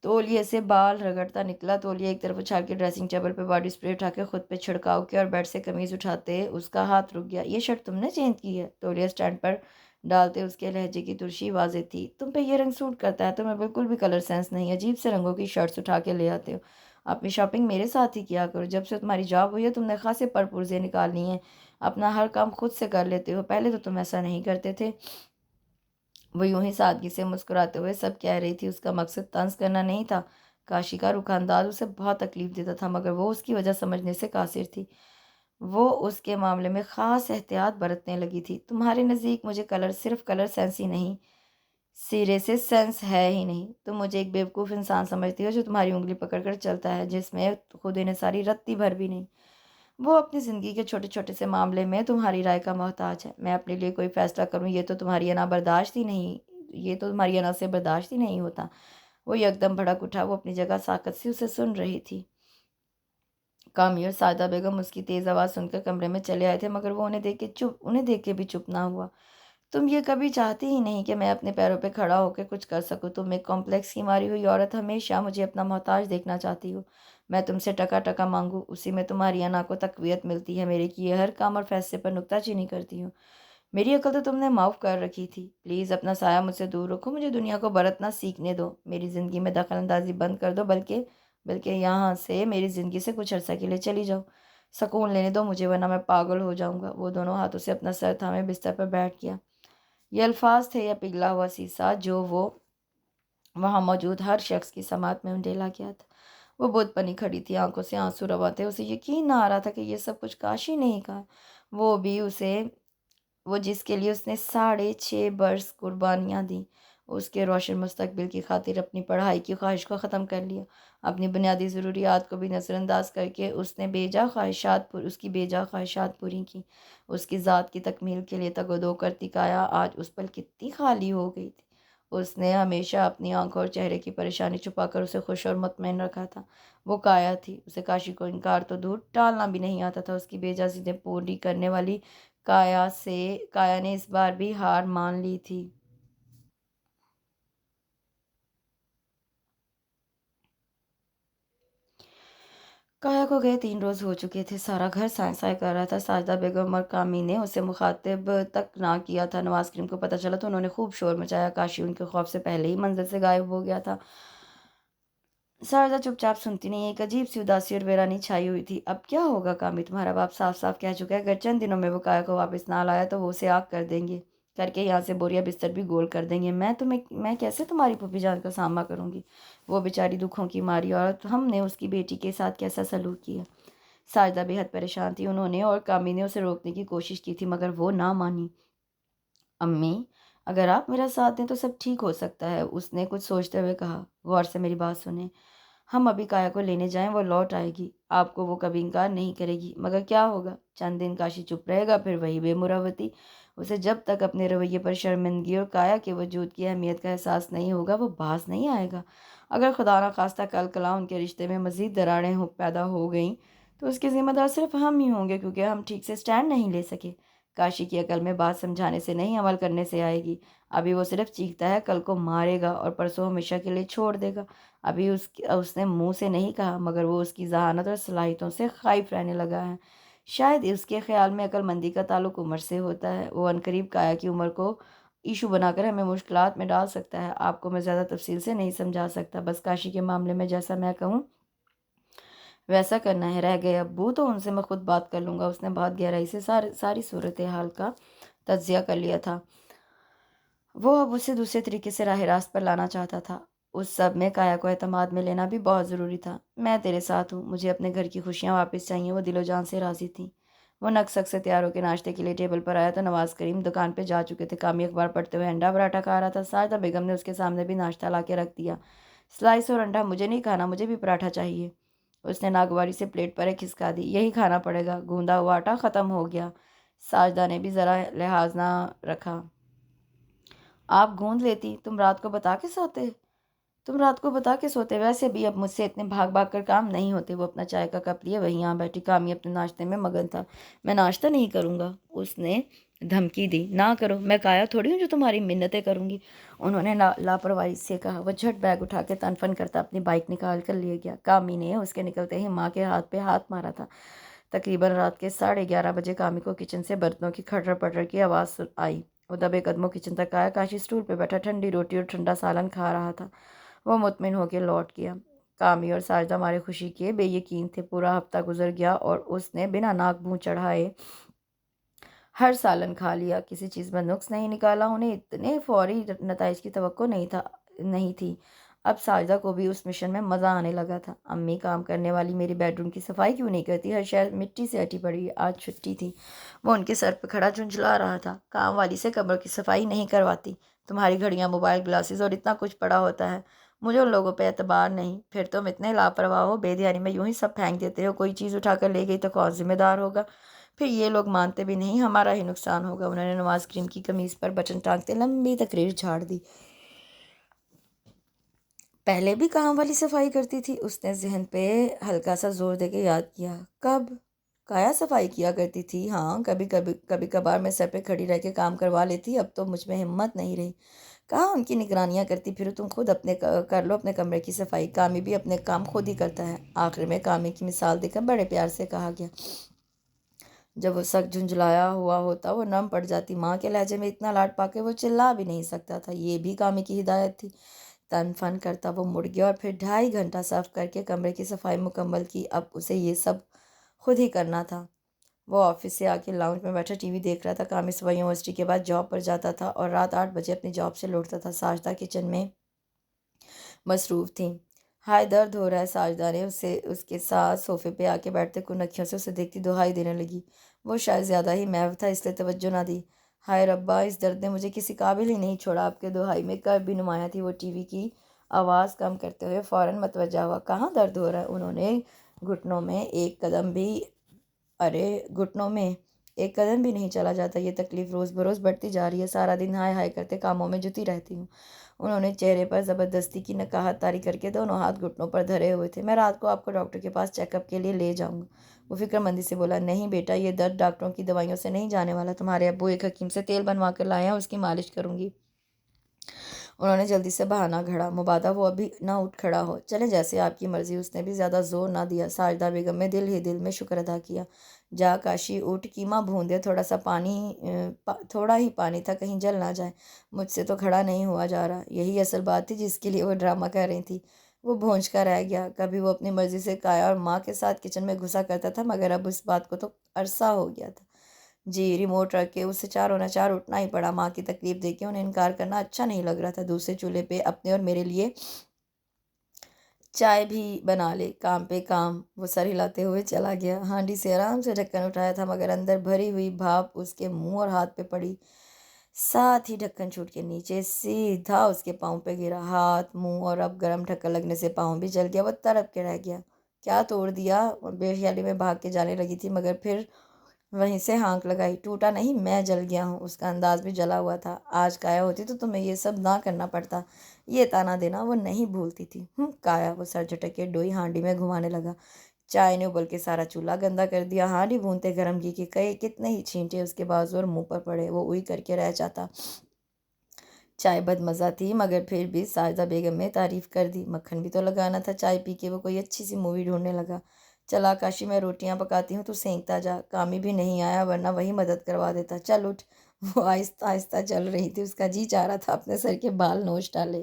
تولیے سے بال رگڑتا نکلا۔ تولیہ ایک طرف اچھال کے ڈریسنگ ٹیبل پہ باڈی اسپرے اٹھا کے خود پہ چھڑکاؤ کیا اور بیڈ سے قمیض اٹھاتے اس کا ہاتھ رک گیا۔ یہ شرٹ تم نے چینج کی ہے؟ تولیہ اسٹینڈ پر ڈالتے اس کے لہجے کی ترشی واضح تھی۔ تم پہ یہ رنگ سوٹ کرتا ہے، تمہیں بالکل بھی کلر سینس نہیں۔ عجیب سے رنگوں کی شرٹس اٹھا کے لے آتے ہو۔ اپنی شاپنگ میرے ساتھ ہی کیا کرو۔ جب سے تمہاری جاب ہوئی ہے تم نے خاصے پرپرزے نکال لی ہیں۔ اپنا ہر کام خود سے کر لیتے ہو، پہلے تو تم ایسا نہیں کرتے تھے۔ وہ یوں ہی سادگی سے مسکراتے ہوئے سب کہہ رہی تھی۔ اس کا مقصد طنز کرنا نہیں تھا۔ کاشی کا رخ انداز اسے بہت تکلیف دیتا تھا، مگر وہ اس کی وجہ سمجھنے سے قاصر تھی۔ وہ اس کے معاملے میں خاص احتیاط برتنے لگی تھی۔ تمہارے نزدیک مجھے صرف کلر سینس ہی نہیں، سرے سے سینس ہے ہی نہیں۔ تم مجھے ایک بیوقوف انسان سمجھتی ہو جو تمہاری انگلی پکڑ کر چلتا ہے، جس میں خود انحصاری رتی بھر بھی نہیں۔ وہ اپنی زندگی کے چھوٹے چھوٹے سے معاملے میں تمہاری رائے کا محتاج ہے۔ میں اپنے لیے کوئی فیصلہ کروں یہ تو تمہاری انا سے برداشت ہی نہیں ہوتا۔ وہ یکدم بھڑک اٹھا۔ وہ اپنی جگہ ساکت سے اسے سن رہی تھی۔ کامی اور ساجدہ بیگم اس کی تیز آواز سن کر کمرے میں چلے آئے تھے، مگر وہ انہیں دیکھ کے بھی چپ نہ ہوا۔ تم یہ کبھی چاہتی ہی نہیں کہ میں اپنے پیروں پہ کھڑا ہو کے کچھ کر سکوں۔ تم ایک کمپلیکس کی ماری ہوئی عورت ہمیشہ مجھے اپنا محتاج دیکھنا چاہتی ہو۔ میں تم سے ٹکا ٹکا مانگوں، اسی میں تمہاری انا کو تقویت ملتی ہے۔ میرے کیے ہر کام اور فیصلے پر نکتہ چینی کرتی ہو۔ میری عقل تو تم نے معاف کر رکھی تھی۔ پلیز اپنا سایہ مجھ سے دور رکھو، مجھے دنیا کو برتنا سیکھنے دو۔ میری زندگی میں دخل اندازی بند کر دو، بلکہ یہاں سے میری زندگی سے کچھ عرصہ کے لیے چلی جاؤ۔ سکون لینے دو مجھے، ورنہ میں پاگل ہو جاؤں گا۔ وہ دونوں ہاتھوں سے اپنا سر تھامے بستر پر بیٹھ گیا۔ یہ الفاظ تھے یا پگھلا ہوا سیسا جو وہ وہاں موجود ہر شخص کی سماعت میں انڈیلا گیا تھا۔ وہ بت بنی کھڑی تھی، آنکھوں سے آنسو روا تھے۔ اسے یقین نہ آ رہا تھا کہ یہ سب کچھ کاشی نہیں کہا۔ وہ جس کے لیے اس نے 6.5 برس قربانیاں دیں، اس کے روشن مستقبل کی خاطر اپنی پڑھائی کی خواہش کو ختم کر لیا، اپنی بنیادی ضروریات کو بھی نظر انداز کر کے اس کی بیجا خواہشات پوری کی۔ اس کی ذات کی تکمیل کے لیے تگ و دو کرتی کایا آج اس پل کتنی خالی ہو گئی تھی۔ اس نے ہمیشہ اپنی آنکھوں اور چہرے کی پریشانی چھپا کر اسے خوش اور مطمئن رکھا تھا۔ وہ کایا تھی۔ اسے کاشی کو انکار تو دور ٹالنا بھی نہیں آتا تھا۔ اس کی بیجا ضدیں پوری کرنے والی کایا نے اس بار بھی ہار مان لی تھی۔ کایا کو گئے 3 روز ہو چکے تھے۔ سارا گھر سائیں سائیں کر رہا تھا۔ ساجدہ بیگم اور کامی نے اسے مخاطب تک نہ کیا تھا۔ نواز کریم کو پتہ چلا تو انہوں نے خوب شور مچایا۔ کاشی ان کے خوف سے پہلے ہی منزل سے غائب ہو گیا تھا۔ ساجدہ چپ چاپ سنتی نہیں، ایک عجیب سی اداسی اور ویرانی چھائی ہوئی تھی۔ اب کیا ہوگا کامی؟ تمہارا باپ صاف صاف کہہ چکا ہے اگر چند دنوں میں وہ کایا کو واپس نہ لایا تو وہ اسے آگ کر کے یہاں سے بوریا بستر بھی گول کر دیں گے۔ میں کیسے تمہاری پھوپھی جان کا سامنا کروں گی؟ وہ بیچاری دکھوں کی ماری عورت، ہم نے اس کی بیٹی کے ساتھ کیسا سلوک کیا؟ ساجدہ بے حد پریشان تھی۔ انہوں نے اور کامی نے اسے روکنے کی کوشش کی تھی، مگر وہ نہ مانی۔ امی، اگر آپ میرا ساتھ دیں تو سب ٹھیک ہو سکتا ہے، اس نے کچھ سوچتے ہوئے کہا۔ غور سے میری بات سنیں، ہم ابھی کایا کو لینے جائیں، وہ لوٹ آئے گی، آپ کو وہ کبھی انکار نہیں کرے گی، مگر کیا ہوگا؟ چند دن کاشی چپ رہے گا، پھر وہی بے مروتی۔ اسے جب تک اپنے رویے پر شرمندگی اور کایا کے وجود کی اہمیت کا احساس نہیں ہوگا وہ باز نہیں آئے گا۔ اگر خدا نخواستہ کل کلا ان کے رشتے میں مزید دراڑیں پیدا ہو گئیں تو اس کے ذمہ دار صرف ہم ہی ہوں گے، کیونکہ ہم ٹھیک سے سٹینڈ نہیں لے سکے۔ کاشی کی عقل میں بات سمجھانے سے نہیں عمل کرنے سے آئے گی۔ ابھی وہ صرف چیختا ہے، کل کو مارے گا اور پرسوں ہمیشہ کے لیے چھوڑ دے گا۔ ابھی اس نے منہ سے نہیں کہا، مگر وہ اس کی ذہانت اور صلاحیتوں سے خائف رہنے لگا ہے۔ شاید اس کے خیال میں عقلمندی کا تعلق عمر سے ہوتا ہے۔ وہ عنقریب کایا کی عمر کو ایشو بنا کر ہمیں مشکلات میں ڈال سکتا ہے۔ آپ کو میں زیادہ تفصیل سے نہیں سمجھا سکتا، بس کاشی کے معاملے میں جیسا میں کہوں ویسا کرنا ہے۔ رہ گئے ابو تو ان سے میں خود بات کر لوں گا۔ اس نے بہت گہرائی سے ساری صورتحال کا تجزیہ کر لیا تھا۔ وہ اب اسے دوسرے طریقے سے راہ راست پر لانا چاہتا تھا۔ اس سب میں کایا کو اعتماد میں لینا بھی بہت ضروری تھا۔ میں تیرے ساتھ ہوں، مجھے اپنے گھر کی خوشیاں واپس چاہیے۔ وہ دل و جان سے راضی تھی۔ وہ نک سے تیار ہو کے ناشتے کے لیے ٹیبل پر آیا تو نواز کریم دکان پہ جا چکے تھے۔ کامی اخبار پڑھتے ہوئے انڈا پراٹھا کھا رہا تھا۔ ساجدہ بیگم نے اس کے سامنے بھی ناشتہ لا کے رکھ دیا۔ سلائس اور انڈا مجھے نہیں کھانا، مجھے بھی پراٹھا چاہیے۔ اس نے ناگواری سے پلیٹ پر ایک کھسکا دی۔ یہی کھانا پڑے گا، گوندا ہوا آٹا ختم ہو گیا۔ ساجدہ نے بھی ذرا لحاظ نہ رکھا۔ آپ گوند لیتی، تم رات کو بتا کے سوتے۔ ویسے بھی اب مجھ سے اتنے بھاگ بھاگ کر کام نہیں ہوتے۔ وہ اپنا چائے کا کپ لیے وہیں بیٹھی۔ کامی اپنے ناشتے میں مگن تھا۔ میں ناشتہ نہیں کروں گا، اس نے دھمکی دی۔ نہ کرو، میں کایا تھوڑی ہوں جو تمہاری منتیں کروں گی، انہوں نے لاپرواہی سے کہا۔ وہ جھٹ بیگ اٹھا کے تن فن کرتا اپنی بائک نکال کر لے گیا۔ کامی نے اس کے نکلتے ہی ماں کے ہاتھ پہ ہاتھ مارا تھا۔ تقریباً رات کے 11:30 بجے کامی کو کچن سے برتنوں کی کھٹر پٹر کی آواز آئی۔ وہ دبے قدموں کچن تک آیا۔ کاشی سٹول پہ بیٹھا ٹھنڈی روٹی اور ٹھنڈا سالن کھا رہا تھا۔ وہ مطمئن ہو کے لوٹ گیا۔ کامی اور ساجدہ مارے خوشی کے بے یقین تھے۔ پورا ہفتہ گزر گیا اور اس نے بنا ناک منہ چڑھائے ہر سالن کھا لیا، کسی چیز میں نقص نہیں نکالا۔ انہیں اتنے فوری نتائج کی توقع نہیں تھی۔ اب ساجدہ کو بھی اس مشن میں مزہ آنے لگا تھا۔ امی کام کرنے والی میری بیڈ روم کی صفائی کیوں نہیں کرتی؟ ہر شے مٹی سے ہٹی پڑی ہے۔ آج چھٹی تھی۔ وہ ان کے سر پہ کھڑا جھنجھلا رہا تھا۔ کام والی سے کمروں کی صفائی نہیں کرواتی؟ تمہاری گھڑیاں، موبائل، گلاسز اور اتنا کچھ پڑا ہوتا ہے۔ مجھے ان لوگوں پہ اعتبار نہیں۔ پھر تم اتنے لاپرواہ ہو، بے دھیانی میں یوں ہی سب پھینک دیتے ہو۔ کوئی چیز اٹھا کر لے گئی تو کون ذمہ دار ہوگا؟ پھر یہ لوگ مانتے بھی نہیں، ہمارا ہی نقصان ہوگا۔ انہوں نے نواز کریم کی قمیض پر بٹن ٹانگتے لمبی تقریر جھاڑ دی۔ پہلے بھی کام والی صفائی کرتی تھی؟ اس نے ذہن پہ ہلکا سا زور دے کے یاد کیا۔ کب؟ کایا صفائی کیا کرتی تھی؟ ہاں، کبھی کبھار میں سر پہ کھڑی رہ کے کام کروا لیتی۔ اب تو مجھ میں ہمت نہیں رہی۔ کہاں ان کی نگرانیاں کرتی پھرو؟ تم خود کر لو اپنے کمرے کی صفائی۔ کامی بھی اپنے کام خود ہی کرتا ہے۔ آخر میں کامی کی مثال دے کر بڑے پیار سے کہا گیا۔ جب وہ سخت جھنجھلایا ہوا ہوتا وہ نم پڑ جاتی۔ ماں کے لہجے میں اتنا لاڈ پا کے وہ چلا بھی نہیں سکتا تھا۔ یہ بھی کامی کی ہدایت تھی؟ تن فن کرتا وہ مڑ گیا اور پھر 2.5 گھنٹہ صرف کر کے کمرے کی صفائی مکمل کی۔ اب اسے یہ سب خود ہی کرنا تھا۔ وہ آفس سے آ کے لاؤنج میں بیٹھا ٹی وی دیکھ رہا تھا۔ کامی صبح یونیورسٹی کے بعد جاب پر جاتا تھا اور رات 8 بجے اپنی جاب سے لوٹتا تھا۔ ساجدہ کچن میں مصروف تھیں۔ ہائے درد ہو رہا ہے، ساجدہ نے اس کے ساتھ صوفے پہ آ کے بیٹھتے کن اکھیوں سے اسے دیکھتی دہائی دینے لگی۔ وہ شاید زیادہ ہی محو تھا، اس لیے توجہ نہ دی۔ ہائے ربا، اس درد نے مجھے کسی قابل ہی نہیں چھوڑا۔ آپ کے دہائی میں کب بھی نمایاں تھی۔ وہ ٹی وی کی آواز کم کرتے ہوئے فوراً متوجہ ہوا۔ کہاں درد ہو رہا ہے؟ انہوں نے گھٹنوں میں ایک قدم بھی نہیں چلا جاتا۔ یہ تکلیف روز بروز بڑھتی جا رہی ہے۔ سارا دن ہائے ہائے کرتے کاموں میں جتی رہتی ہوں۔ انہوں نے چہرے پر زبردستی کی نقاہت طاری کر کے دونوں ہاتھ گھٹنوں پر دھرے ہوئے تھے۔ میں رات کو آپ کو ڈاکٹر کے پاس چیک اپ کے لیے لے جاؤں گا، وہ فکر مندی سے بولا۔ نہیں بیٹا، یہ درد ڈاکٹروں کی دوائیوں سے نہیں جانے والا۔ تمہارے ابو ایک حکیم سے تیل بنوا کر لائے ہیں، اس کی مالش کروں گی۔ انہوں نے جلدی سے بہانہ گھڑا، مبادا وہ ابھی نہ اٹھ کھڑا ہو۔ چلیں جیسے آپ کی مرضی۔ اس نے بھی زیادہ زور نہ دیا۔ ساجدہ بیگم نے دل ہی دل میں شکر ادا کیا۔ جا کاشی، اٹھ قیمہ بھون دے، تھوڑا ہی پانی تھا، کہیں جل نہ جائے۔ مجھ سے تو کھڑا نہیں ہوا جا رہا۔ یہی اصل بات تھی جس کے لیے وہ ڈرامہ کر رہی تھی۔ وہ بھونج کا رہ گیا۔ کبھی وہ اپنی مرضی سے کایا اور ماں کے ساتھ کچن میں گھسا کرتا تھا، مگر اب اس بات کو تو عرصہ ہو گیا تھا۔ جی، ریموٹ رکھ کے اسے چاروں ناچار اٹھنا ہی پڑا۔ ماں کی تکلیف دیکھ کے انہیں انکار کرنا اچھا نہیں لگ رہا تھا۔ دوسرے چولہے پہ اپنے اور میرے لیے چائے بھی بنا لے۔ کام پہ کام۔ وہ سر ہلاتے ہوئے چلا گیا۔ ہانڈی سے آرام سے ڈھکن اٹھایا تھا، مگر اندر بھری ہوئی بھاپ اس کے منہ اور ہاتھ پہ پڑی۔ ساتھ ہی ڈھکن چھوٹ کے نیچے سیدھا اس کے پاؤں پہ گرا۔ ہاتھ، منہ اور اب گرم ڈھکن لگنے سے پاؤں بھی جل گیا۔ وہ تڑپ کے رہ گیا۔ کیا توڑ دیا؟ بے خیالی میں بھاگ کے جانے لگی تھی، مگر پھر وہیں سے ہانک لگائی۔ ٹوٹا نہیں، میں جل گیا ہوں۔ اس کا انداز بھی جلا ہوا تھا۔ آج کایا ہوتی تو تمہیں یہ سب نہ کرنا پڑتا۔ یہ طعنہ دینا وہ نہیں بھولتی تھی۔ کایا، وہ سر جھٹک کے ڈوئی ہانڈی میں گھمانے لگا۔ چائے نے ابل کے سارا چولہا گندا کر دیا۔ ہانڈی بھونتے گرم گھی کے کتنے ہی چھینٹے اس کے بازو اور منہ پر پڑے۔ وہ اوئی کر کے رہ جاتا۔ چائے بد مزہ تھی، مگر پھر بھی ساجدہ بیگم نے تعریف کر دی۔ مکھن بھی تو لگانا تھا۔ چائے پی کے وہ کوئی اچھی سی مووی ڈھونڈنے لگا۔ چلا کاشی میں روٹیاں پکاتی ہوں، تو سینکتا جا۔ کامی بھی نہیں آیا ورنہ وہی مدد کروا دیتا۔ چل اٹھ۔ وہ آہستہ آہستہ چل رہی تھی، اس کا جی چاہ رہا تھا اپنے سر کے بال نوچ ڈالے۔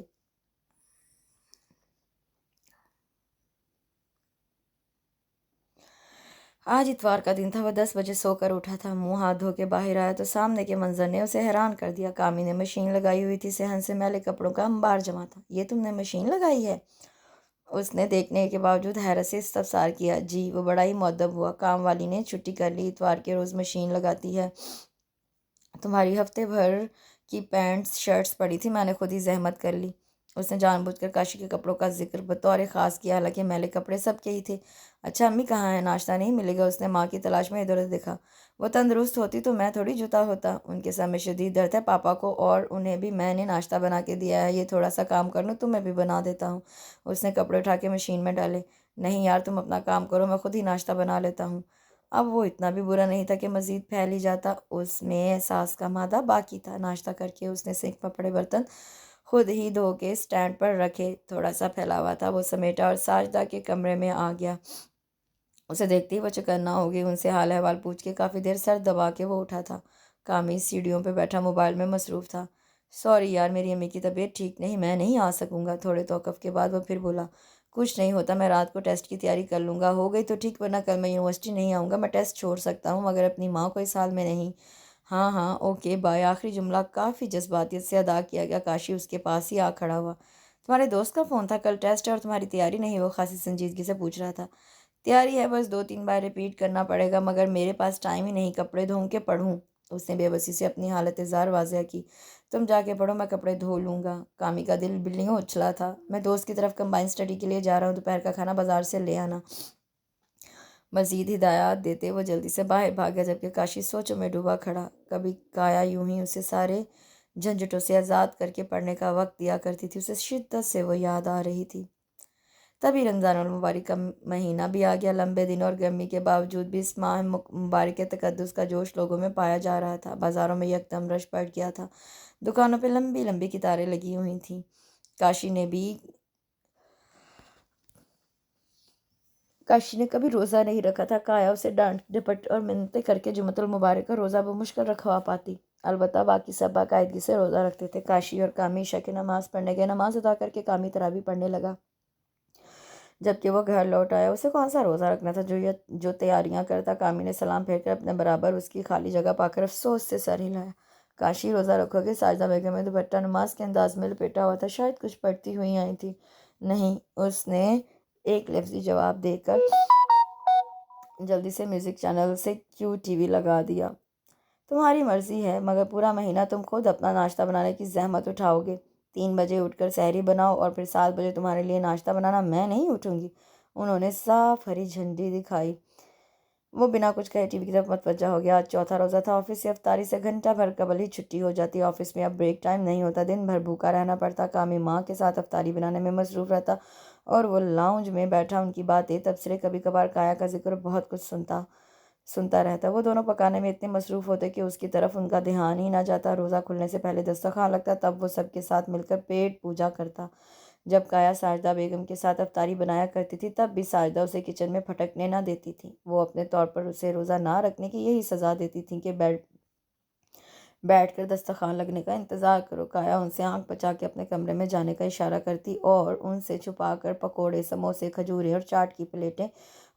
آج اتوار کا دن تھا، وہ 10 بجے سو کر اٹھا تھا۔ منہ ہاتھ دھو کے باہر آیا تو سامنے کے منظر نے اسے حیران کر دیا۔ کامی نے مشین لگائی ہوئی تھی، صحن سے میلے کپڑوں کا انبار جمع تھا۔ یہ تم نے مشین لگائی ہے؟ اس نے دیکھنے کے باوجود حیرت سے استفسار کیا۔ جی، وہ بڑا ہی مؤدب ہوا۔ کام والی نے چھٹی کر لی، اتوار کے روز مشین لگاتی ہے۔ تمہاری ہفتے بھر کی پینٹس شرٹس پڑی تھی، میں نے خود ہی زحمت کر لی۔ اس نے جان بوجھ کر کاشی کے کپڑوں کا ذکر بطور خاص کیا، حالانکہ میلے کپڑے سب کے ہی تھے۔ اچھا امی کہاں ہیں؟ ناشتہ نہیں ملے گا؟ اس نے ماں کی تلاش میں ادھر ادھر دیکھا۔ وہ تندرست ہوتی تو میں تھوڑی جدا ہوتا۔ ان کے سر میں شدید درد ہے پاپا کو، اور انہیں بھی میں نے ناشتہ بنا کے دیا ہے۔ یہ تھوڑا سا کام کر لوں؟ تمہیں بھی بنا دیتا ہوں۔ اس نے کپڑے اٹھا کے مشین میں ڈالے۔ نہیں یار، تم اپنا کام کرو، میں خود ہی ناشتہ بنا لیتا ہوں۔ اب وہ اتنا بھی برا نہیں تھا کہ مزید پھیل ہی جاتا۔ اس میں احساس کا مادہ باقی تھا۔ ناشتہ کر کے اس نے سنک میں پڑے برتن خود ہی دھو کے سٹینڈ پر رکھے۔ تھوڑا سا پھیلا ہوا تھا، وہ سمیٹا اور ساجدہ کے کمرے میں آ گیا۔ اسے دیکھتے ہی وہ چکنا ہو گئی۔ ان سے حال احوال پوچھ کے کافی دیر سر دبا کے وہ اٹھا تھا۔ کامی سیڑھیوں پہ بیٹھا موبائل میں مصروف تھا۔ سوری یار، میری امی کی طبیعت ٹھیک نہیں، میں نہیں آ سکوں گا۔ تھوڑے توقف کے بعد وہ پھر بولا، کچھ نہیں ہوتا، میں رات کو ٹیسٹ کی تیاری کر لوں گا، ہو گئی تو ٹھیک، ورنہ کل میں یونیورسٹی نہیں آؤں گا۔ میں ٹیسٹ چھوڑ سکتا ہوں مگر اپنی ماں کو اس حال میں نہیں۔ ہاں ہاں اوکے بائے۔ آخری جملہ کافی جذباتیت سے ادا کیا گیا۔ کاشی اس کے پاس ہی آ کھڑا ہوا۔ تمہارے دوست کا فون تھا؟ کل ٹیسٹ ہے اور تمہاری تیاری نہیں؟ وہ خاصی سنجیدگی سے پوچھ رہا تھا۔ تیاری ہے، بس 2-3 بار ریپیٹ کرنا پڑے گا، مگر میرے پاس ٹائم ہی نہیں کپڑے دھوں کے پڑھوں۔ اس نے بے بسی سے اپنی حالت زار واضح کی۔ تم جا کے پڑھو، میں کپڑے دھو لوں گا۔ کامی کا دل بلیوں اچھلا تھا۔ میں دوست کی طرف کمبائن اسٹڈی کے لیے جا رہا ہوں، دوپہر کا کھانا بازار سے لے آنا۔ مزید ہدایات دیتے وہ جلدی سے باہر بھاگ گیا، جبکہ کاشی سوچوں میں ڈوبا کھڑا۔ کبھی کایا یوں ہی اسے سارے جھنجھٹوں سے آزاد کر کے پڑھنے کا وقت دیا کرتی تھی، اسے شدت سے وہ یاد آ رہی تھی۔ تبھی رمضان المبارک کا مہینہ بھی آ گیا۔ لمبے دن اور گرمی کے باوجود بھی اس ماہ مبارک کے تقدس کا جوش لوگوں میں پایا جا رہا تھا۔ بازاروں میں یکدم رش پڑ گیا تھا، دکانوں پہ لمبی لمبی قطاریں لگی ہوئی تھیں۔ کاشی نے کبھی روزہ نہیں رکھا تھا۔ کایا اسے ڈانٹ ڈپٹ اور منتیں کر کے جمعۃ المبارک کا روزہ بمشکل رکھوا پاتی۔ البتہ باقی سب باقاعدگی سے روزہ رکھتے تھے۔ کاشی اور کامی عشاء کی نماز پڑھنے گئے۔ نماز ادا کر کے کامی تراویح پڑھنے لگا، جبکہ وہ گھر لوٹ آیا۔ اسے کون سا روزہ رکھنا تھا جو تیاریاں کرتا۔ کامی نے سلام پھیر کر اپنے برابر اس کی خالی جگہ پا کر افسوس سے سر ہلایا۔ کاشی روزہ رکھو گے؟ ساجدہ بیگم نے دوپٹہ نماز کے انداز میں لپیٹا ہوا تھا، شاید کچھ پڑھتی ہوئی آئی تھی۔ نہیں، اس نے ایک لفظی جواب دے کر جلدی سے میوزک چینل سے کیو ٹی وی لگا دیا۔ تمہاری مرضی ہے، مگر پورا مہینہ تم خود اپنا ناشتہ بنانے کی زحمت اٹھاؤ گے؟ 3 بجے اٹھ کر سحری بناؤ اور پھر 7 بجے تمہارے لیے ناشتہ بنانا؟ میں نہیں اٹھوں گی۔ انہوں نے صاف ہری جھنڈی دکھائی۔ وہ بنا کچھ کہے ٹی وی کی طرف متوجہ ہو گیا۔ آج چوتھا روزہ تھا۔ آفس سے افطاری سے گھنٹہ بھر قبل ہی چھٹی ہو جاتی۔ آفس میں اب بریک ٹائم نہیں ہوتا، دن بھر بھوکا رہنا پڑتا۔ کامی ماں کے ساتھ افطاری بنانے میں مصروف رہتا اور وہ لاؤنج میں بیٹھا ان کی باتیں، تبصرے، کبھی کبھار کایا کا ذکر اور بہت کچھ سنتا رہتا۔ وہ دونوں پکانے میں اتنے مصروف ہوتے کہ اس کی طرف ان کا دھیان ہی نہ جاتا۔ روزہ کھلنے سے پہلے دسترخوان لگتا، تب وہ سب کے ساتھ مل کر پیٹ پوجا کرتا۔ جب کایا ساجدہ بیگم کے ساتھ افطاری بنایا کرتی تھی، تب بھی ساجدہ اسے کچن میں پھٹکنے نہ دیتی تھی۔ وہ اپنے طور پر اسے روزہ نہ رکھنے کی یہی سزا دیتی تھیں کہ بیٹھ کر دسترخوان لگنے کا انتظار کرو۔ کایا ان سے آنکھ بچا کے اپنے کمرے میں جانے کا اشارہ کرتی اور ان سے چھپا کر پکوڑے، سموسے، کھجوریں اور چاٹ کی پلیٹیں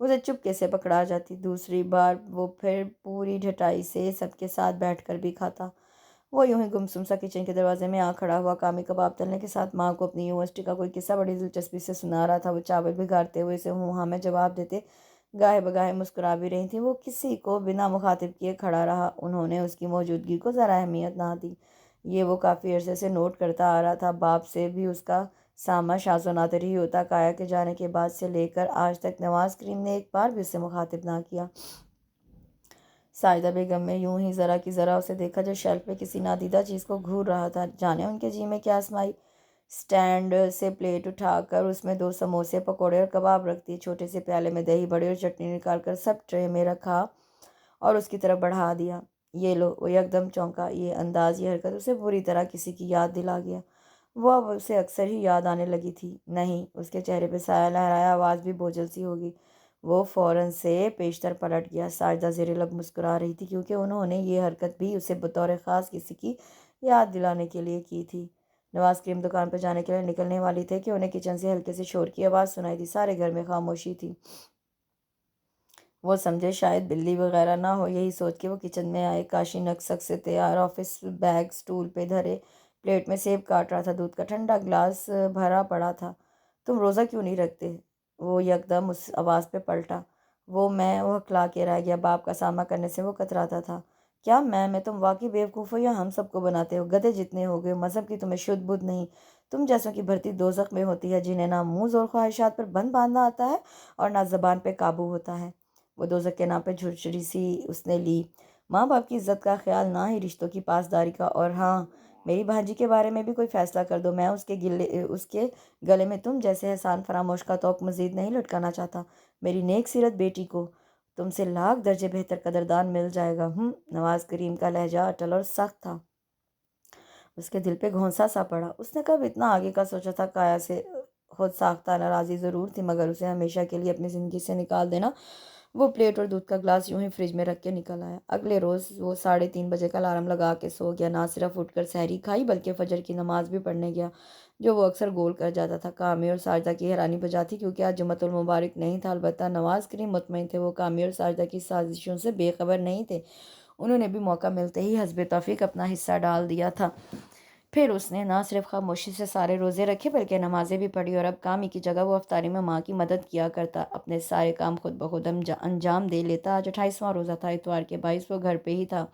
اسے چپکے سے پکڑا جاتی۔ دوسری بار وہ پھر پوری ڈھٹائی سے سب کے ساتھ بیٹھ کر بھی کھاتا۔ وہ یوں ہی گمسم سا کچن کے دروازے میں آ کھڑا ہوا۔ کامی کباب تلنے کے ساتھ ماں کو اپنی یونیورسٹی کا کوئی قصہ بڑی دلچسپی سے سنا رہا تھا۔ وہ چاول بھگارتے ہوئے اسے ہوں ہاں میں جواب دیتے، گاہے بگاہے مسکرا بھی رہی تھیں۔ وہ کسی کو بنا مخاطب کیے کھڑا رہا۔ انہوں نے اس کی موجودگی کو ذرا اہمیت نہ دی۔ یہ وہ کافی عرصے سے نوٹ کرتا آ رہا تھا۔ باپ سے بھی اس کا سامہ شاذ و نادر ہی ہوتا۔ کایا کے جانے کے بعد سے لے کر آج تک نواز کریم نے ایک بار بھی اسے مخاطب نہ کیا۔ ساجدہ بیگم نے یوں ہی ذرا کی ذرا اسے دیکھا جو شیلف پہ کسی نادیدہ چیز کو گھور رہا تھا۔ جانے ان کے جی میں کیا سمائی۔ سٹینڈ سے پلیٹ اٹھا کر اس میں 2 سموسے، پکوڑے اور کباب رکھ دیے۔ چھوٹے سے پیالے میں دہی بڑے اور چٹنی نکال کر سب ٹرے میں رکھا اور اس کی طرف بڑھا دیا۔ یہ لو۔ وہ یکدم چونکا۔ یہ انداز، یہ حرکت اسے بری طرح کسی کی یاد دلا گیا۔ وہ اب اسے اکثر ہی یاد آنے لگی تھی۔ نہیں، اس کے چہرے پہ سایہ لہرایا، آواز بھی بوجھل سی ہو گئی۔ وہ فوراً سے پیشتر پلٹ گیا۔ ساجدہ زیر لب مسکرا رہی تھی کیونکہ انہوں نے یہ حرکت بھی اسے بطور خاص کسی کی یاد دلانے کے لیے کی تھی۔ نواز کریم دکان پہ جانے کے لیے نکلنے والی تھے کہ انہیں کچن سے ہلکے سے شور کی آواز سنائی دی۔ سارے گھر میں خاموشی تھی۔ وہ سمجھے شاید بلی وغیرہ نہ ہو، یہی سوچ کے وہ کچن میں آئے۔ کاشی نک سے تیار آفس بیگ سٹول پہ دھرے پلیٹ میں سیب کاٹ رہا تھا۔ دودھ کا ٹھنڈا گلاس بھرا پڑا تھا۔ تم روزہ کیوں نہیں رکھتے؟ وہ یکدم اس آواز پہ پلٹا۔ وہ ہکلا کے رہ گیا۔ باپ کا سامنا کرنے سے وہ کتراتا تھا۔ کیا میں تم واقعی بیوقوف ہو یا ہم سب کو بناتے ہو؟ گدھے جتنے ہو گئے، مذہب کی تمہیں شدھ بدھ نہیں۔ تم جیسوں کی بھرتی دوزخ میں ہوتی ہے، جنہیں نہ منہ اور خواہشات پر بند باندھنا آتا ہے اور نہ زبان پہ قابو ہوتا ہے۔ وہ دوزخ کے نام پہ جھرجھری سی اس نے لی۔ ماں باپ کی عزت کا خیال، نہ ہی رشتوں کی پاسداری کا، اور ہاں، میری بھانجی کے بارے میں بھی کوئی فیصلہ کر دو۔ میں اس کے گلے میں تم جیسے احسان فراموش کا توق مزید نہیں لٹکانا چاہتا۔ میری نیک سیرت بیٹی کو تم سے لاکھ درجے بہتر قدردان مل جائے گا۔ نواز کریم کا لہجہ اٹل اور سخت تھا۔ اس کے دل پہ گھونسا سا پڑا۔ اس نے کب اتنا آگے کا سوچا تھا؟ کایا سے خود ساختہ ناراضی ضرور تھی، مگر اسے ہمیشہ کے لیے اپنی زندگی سے نکال دینا۔ وہ پلیٹ اور دودھ کا گلاس یوں ہی فریج میں رکھ کے نکل آیا۔ اگلے روز وہ 3:30 بجے کا الارم لگا کے سو گیا۔ نہ صرف اٹھ کر سحری کھائی بلکہ فجر کی نماز بھی پڑھنے گیا، جو وہ اکثر گول کر جاتا تھا۔ کامی اور ساجدہ کی حیرانی بجا تھی کیونکہ آج جمعۃ المبارک نہیں تھا، البتہ نواز کریم مطمئن تھے وہ کامی اور ساجدہ کی سازشوں سے بے خبر نہیں تھے۔ انہوں نے بھی موقع ملتے ہی حسب توفیق اپنا حصہ ڈال دیا تھا۔ پھر اس نے نہ صرف خاموشی سے سارے روزے رکھے بلکہ نمازیں بھی پڑھی، اور اب کامی کی جگہ وہ افطاری میں ماں کی مدد کیا کرتا، اپنے سارے کام خود بخود انجام دے لیتا۔ آج 28واں روزہ تھا، اتوار کے 22 وہ گھر پہ ہی تھا۔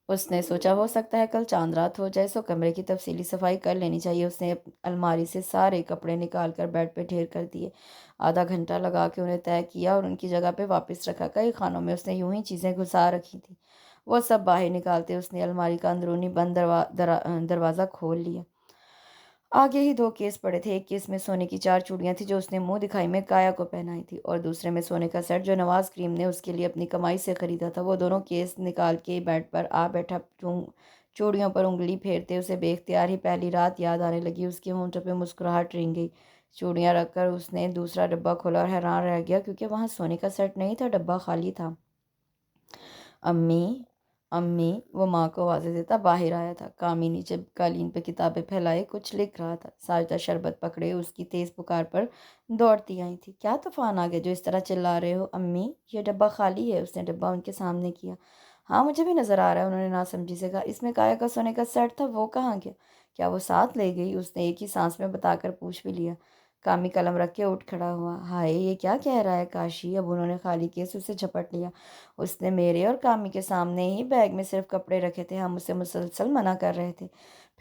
اس نے سوچا ہو سکتا ہے کل چاند رات ہو جائے، سو کمرے کی تفصیلی صفائی کر لینی چاہیے۔ اس نے الماری سے سارے کپڑے نکال کر بیڈ پہ ڈھیر کر دیے، آدھا گھنٹہ لگا کے انہیں طے کیا اور ان کی جگہ پہ واپس رکھا۔ کئی خانوں میں اس نے یوں ہی چیزیں گھسا رکھی تھیں، وہ سب باہر نکالتے اس نے الماری کا اندرونی بند دروازہ کھول لیا۔ آگے ہی 2 کیس پڑے تھے۔ ایک کیس میں سونے کی 4 چوڑیاں تھیں جو اس نے منہ دکھائی میں کایا کو پہنائی تھی، اور دوسرے میں سونے کا سیٹ جو نواز کریم نے اس کے لیے اپنی کمائی سے خریدا تھا۔ وہ دونوں کیس نکال کے بیڈ پر آ بیٹھا۔ چوڑیوں پر انگلی پھیرتے اسے بے اختیار ہی پہلی رات یاد آنے لگی۔ اس کے ہونٹوں پہ مسکراہٹ رنگ گئی۔ چوڑیاں رکھ کر اس نے دوسرا ڈبہ کھولا اور حیران رہ گیا کیونکہ وہاں سونے کا سیٹ نہیں تھا، ڈبہ خالی تھا۔ امی، امی، وہ ماں کو آوازیں دیتا باہر آیا تھا۔ کامی نیچے قالین پہ کتابیں پھیلائے کچھ لکھ رہا تھا۔ ساجدہ شربت پکڑے اس کی تیز پکار پر دوڑتی آئی تھی۔ کیا طوفان آ گیا جو اس طرح چلا رہے ہو؟ امی، یہ ڈبہ خالی ہے۔ اس نے ڈبہ ان کے سامنے کیا۔ ہاں، مجھے بھی نظر آ رہا ہے، انہوں نے ناسمجھی سے کہا۔ اس میں کایا کا سونے کا سیٹ تھا، وہ کہاں گیا؟ کیا وہ ساتھ لے گئی؟ اس نے ایک ہی سانس میں بتا کر پوچھ بھی لیا۔ کامی قلم رکھ کے اٹھ کھڑا ہوا۔ ہائے، یہ کیا کہہ رہا ہے کاشی؟ اب انہوں نے خالی کیس اسے جھپٹ لیا۔ اس نے میرے اور کامی کے سامنے ہی بیگ میں صرف کپڑے رکھے تھے، ہم اسے مسلسل منع کر رہے تھے۔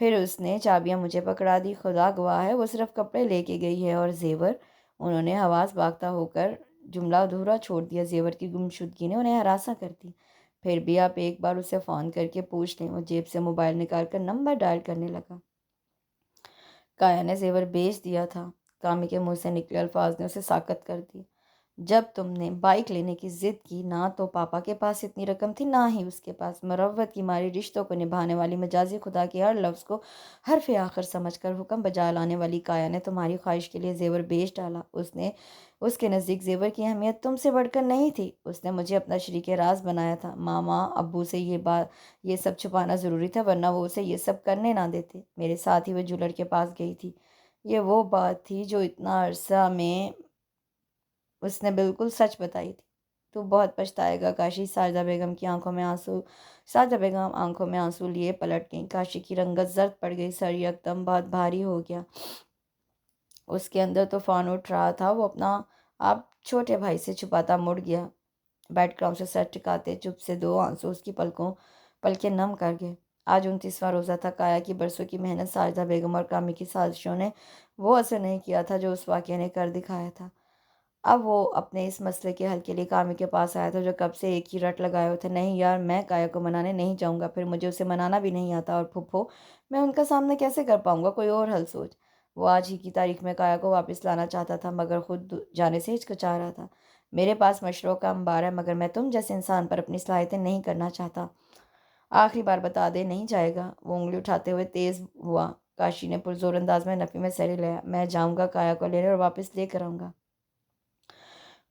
پھر اس نے چابیاں مجھے پکڑا دی۔ خدا گواہ ہے وہ صرف کپڑے لے کے گئی ہے، اور زیور؟ انہوں نے حواس باختہ ہو کر جملہ ادھورا چھوڑ دیا۔ زیور کی گمشدگی نے انہیں ہراساں کر دی۔ پھر بھی آپ ایک بار اسے فون کر کے پوچھ لیں۔ وہ جیب سے موبائل نکال کر نمبر ڈائل کرنے لگا۔ کایا نے زیور بیچ دیا تھا۔ کامی کے منہ سے نکلے الفاظ نے اسے ساکت کر دی۔ جب تم نے بائک لینے کی ضد کی، نہ تو پاپا کے پاس اتنی رقم تھی، نہ ہی اس کے پاس۔ مروت کی ماری رشتوں کو نبھانے والی مجازی خدا کے ہر لفظ کو حرف آخر سمجھ کر حکم بجا لانے والی کایا نے تمہاری خواہش کے لیے زیور بیچ ڈالا۔ اس کے نزدیک زیور کی اہمیت تم سے بڑھ کر نہیں تھی۔ اس نے مجھے اپنا شریک راز بنایا تھا۔ ماما ابو سے یہ سب چھپانا ضروری تھا، ورنہ وہ اسے یہ سب کرنے نہ دیتے۔ میرے ساتھ ہی وہ جولر کے پاس گئی تھی۔ یہ وہ بات تھی جو اتنا عرصہ میں اس نے بالکل سچ بتائی تھی۔ تو بہت پچھتائے گا کاشی۔ ساجدہ بیگم آنکھوں میں آنسو لیے پلٹ گئیں۔ کاشی کی رنگت زرد پڑ گئی، سر یکدم بہت بھاری ہو گیا۔ اس کے اندر طوفان اٹھ رہا تھا۔ وہ اپنا آپ چھوٹے بھائی سے چھپاتا مڑ گیا۔ بیڈ کراؤن سے سر ٹکاتے چپ سے 2 آنسو اس کی پلکیں نم کر گئے۔ آج 29واں روزہ تھا۔ کایا کی برسوں کی محنت، ساجدہ بیگم اور کامی کی سازشوں نے وہ اثر نہیں کیا تھا جو اس واقعے نے کر دکھایا تھا۔ اب وہ اپنے اس مسئلے کے حل کے لیے کامی کے پاس آیا تھا جو کب سے ایک ہی رٹ لگائے ہوئے تھے۔ نہیں یار، میں کایا کو منانے نہیں جاؤں گا، پھر مجھے اسے منانا بھی نہیں آتا، اور پھپھو، میں ان کا سامنا کیسے کر پاؤں گا؟ کوئی اور حل سوچ۔ وہ آج ہی کی تاریخ میں کایا کو واپس لانا چاہتا تھا، مگر خود جانے سے ہچکچا رہا تھا۔ میرے پاس مشوروں کا انبار ہے، مگر میں تم جیسے انسان پر اپنی صلاحیتیں نہیں کرنا چاہتا۔ آخری بار بتا دے، نہیں جائے گا؟ وہ انگلی اٹھاتے ہوئے تیز ہوا۔ کاشی نے پرزور انداز میں نفی میں سر ہلایا۔ میں جاؤں گا، کایا کو لینے اور واپس لے کر آؤں گا۔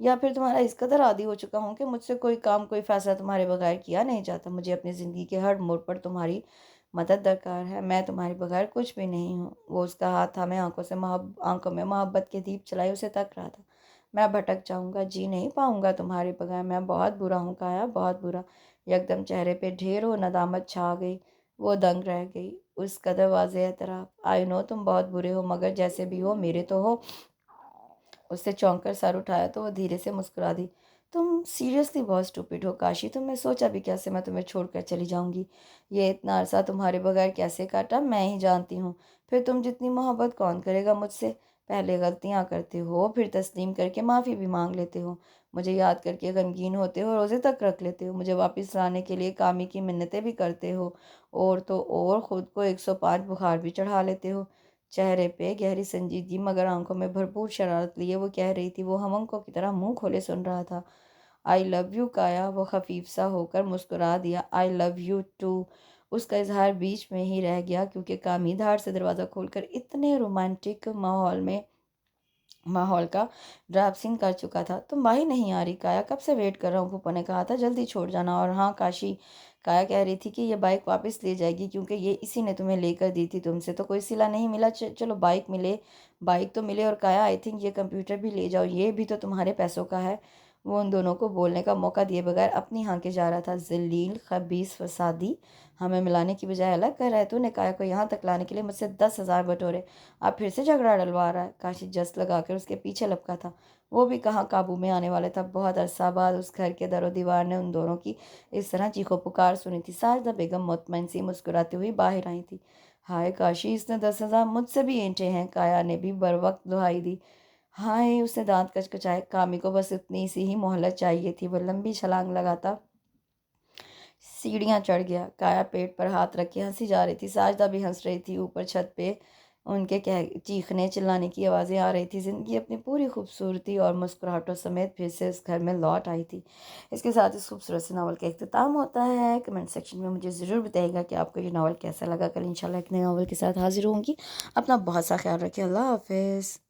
یا پھر تمہارا اس قدر عادی ہو چکا ہوں کہ مجھ سے کوئی کام کوئی فیصلہ تمہارے بغیر کیا نہیں جاتا. مجھے اپنی زندگی کے ہر موڑ پر تمہاری مدد درکار ہے. میں تمہارے بغیر کچھ بھی نہیں ہوں. وہ اس کا ہاتھ تھامے آنکھوں میں محبت کے دیپ چلائے اسے تک رہا تھا. میں بھٹک جاؤں گا، جی نہیں پاؤں گا تمہارے بغیر. میں بہت برا ہوں کایا، بہت برا. یکدم چہرے پہ ڈھیر و ندامت چھا گئی. وہ دنگ رہ گئی. اس قدر واضح اعتراف. آئی نو تم بہت برے ہو، مگر جیسے بھی ہو میرے تو ہو. اس سے چونک کر سر اٹھایا تو وہ دھیرے سے مسکرا دی. تم سیریسلی بہت اسٹوپڈ ہو کاشی. تم نے سوچا بھی کیسے میں تمہیں چھوڑ کر چلی جاؤں گی؟ یہ اتنا عرصہ تمہارے بغیر کیسے کاٹا میں ہی جانتی ہوں. پھر تم جتنی محبت کون کرے گا مجھ سے؟ پہلے غلطیاں کرتے ہو، پھر تسلیم کر کے معافی بھی مانگ لیتے ہو. مجھے یاد کر کے غمگین ہوتے ہو، روزے تک رکھ لیتے ہو. مجھے واپس لانے کے لیے کامی کی منتیں بھی کرتے ہو، اور تو اور خود کو 105 بخار بھی چڑھا لیتے ہو. چہرے پہ گہری سنجیدگی مگر آنکھوں میں بھرپور شرارت لیے وہ کہہ رہی تھی. وہ ہمنگوں کی طرح منہ کھولے سن رہا تھا. آئی لو یو کایا. وہ خفیف سا ہو کر مسکرا دیا. آئی لو یو ٹو. اس کا اظہار بیچ میں ہی رہ گیا کیونکہ کامی دھاڑ سے دروازہ کھول کر اتنے رومانٹک ماحول کا ڈرافٹنگ کر چکا تھا. تم باہر نہیں آ رہی کایا؟ کب سے ویٹ کر رہا ہوں. پھوپھو نے کہا تھا جلدی چھوڑ جانا. اور ہاں کاشی، کایا کہہ رہی تھی کہ یہ بائک واپس لے جائے گی کیونکہ یہ اسی نے تمہیں لے کر دی تھی. تم سے تو کوئی صلہ نہیں ملا. چلو بائک تو ملے. اور کایا آئی تھنک یہ کمپیوٹر بھی لے جاؤ، یہ بھی تو تمہارے پیسوں کا ہے. وہ ان دونوں کو بولنے کا موقع دیے بغیر اپنی ہانکے جا رہا تھا. ذلیل، خبیث، فسادی. ہمیں ملانے کی بجائے الگ کر رہا ہے. تو نے کایا کو یہاں تک لانے کے لیے مجھ سے 10,000 بٹورے. اب پھر سے جھگڑا ڈلوا رہا ہے. کاشی جست لگا کر اس کے پیچھے لپکا تھا. وہ بھی کہاں قابو میں آنے والا تھا. بہت عرصہ بعد اس گھر کے در و دیوار نے ان دونوں کی اس طرح چیخو پکار سنی تھی. ساجدہ بیگم مطمئن سی مسکراتی ہوئی باہر آئی تھی. ہائے کاشی، اس نے 10,000 مجھ سے بھی اینٹے ہیں. کایا نے بھی بر وقت دہائی دی. ہائے، اس نے دانت کچکچائے. کامی کو بس اتنی سی ہی مہلت چاہیے تھی. وہ لمبی چھلانگ لگاتا سیڑھیاں چڑھ گیا. کایا پیٹ پر ہاتھ رکھے ہنسی جا رہی تھی. ساجدہ بھی ہنس رہی تھی. اوپر چھت پہ ان کے چیخنے چلانے کی آوازیں آ رہی تھی. زندگی اپنی پوری خوبصورتی اور مسکراہٹوں سمیت پھر سے اس گھر میں لوٹ آئی تھی. اس کے ساتھ اس خوبصورت سے ناول کا اختتام ہوتا ہے. کمنٹ سیکشن میں مجھے ضرور بتائیے گا کہ آپ کو یہ ناول کیسا لگا. کل انشاءاللہ ایک نئے ناول کے ساتھ حاضر ہوں گی. اپنا بہت سا خیال رکھیں. اللہ حافظ.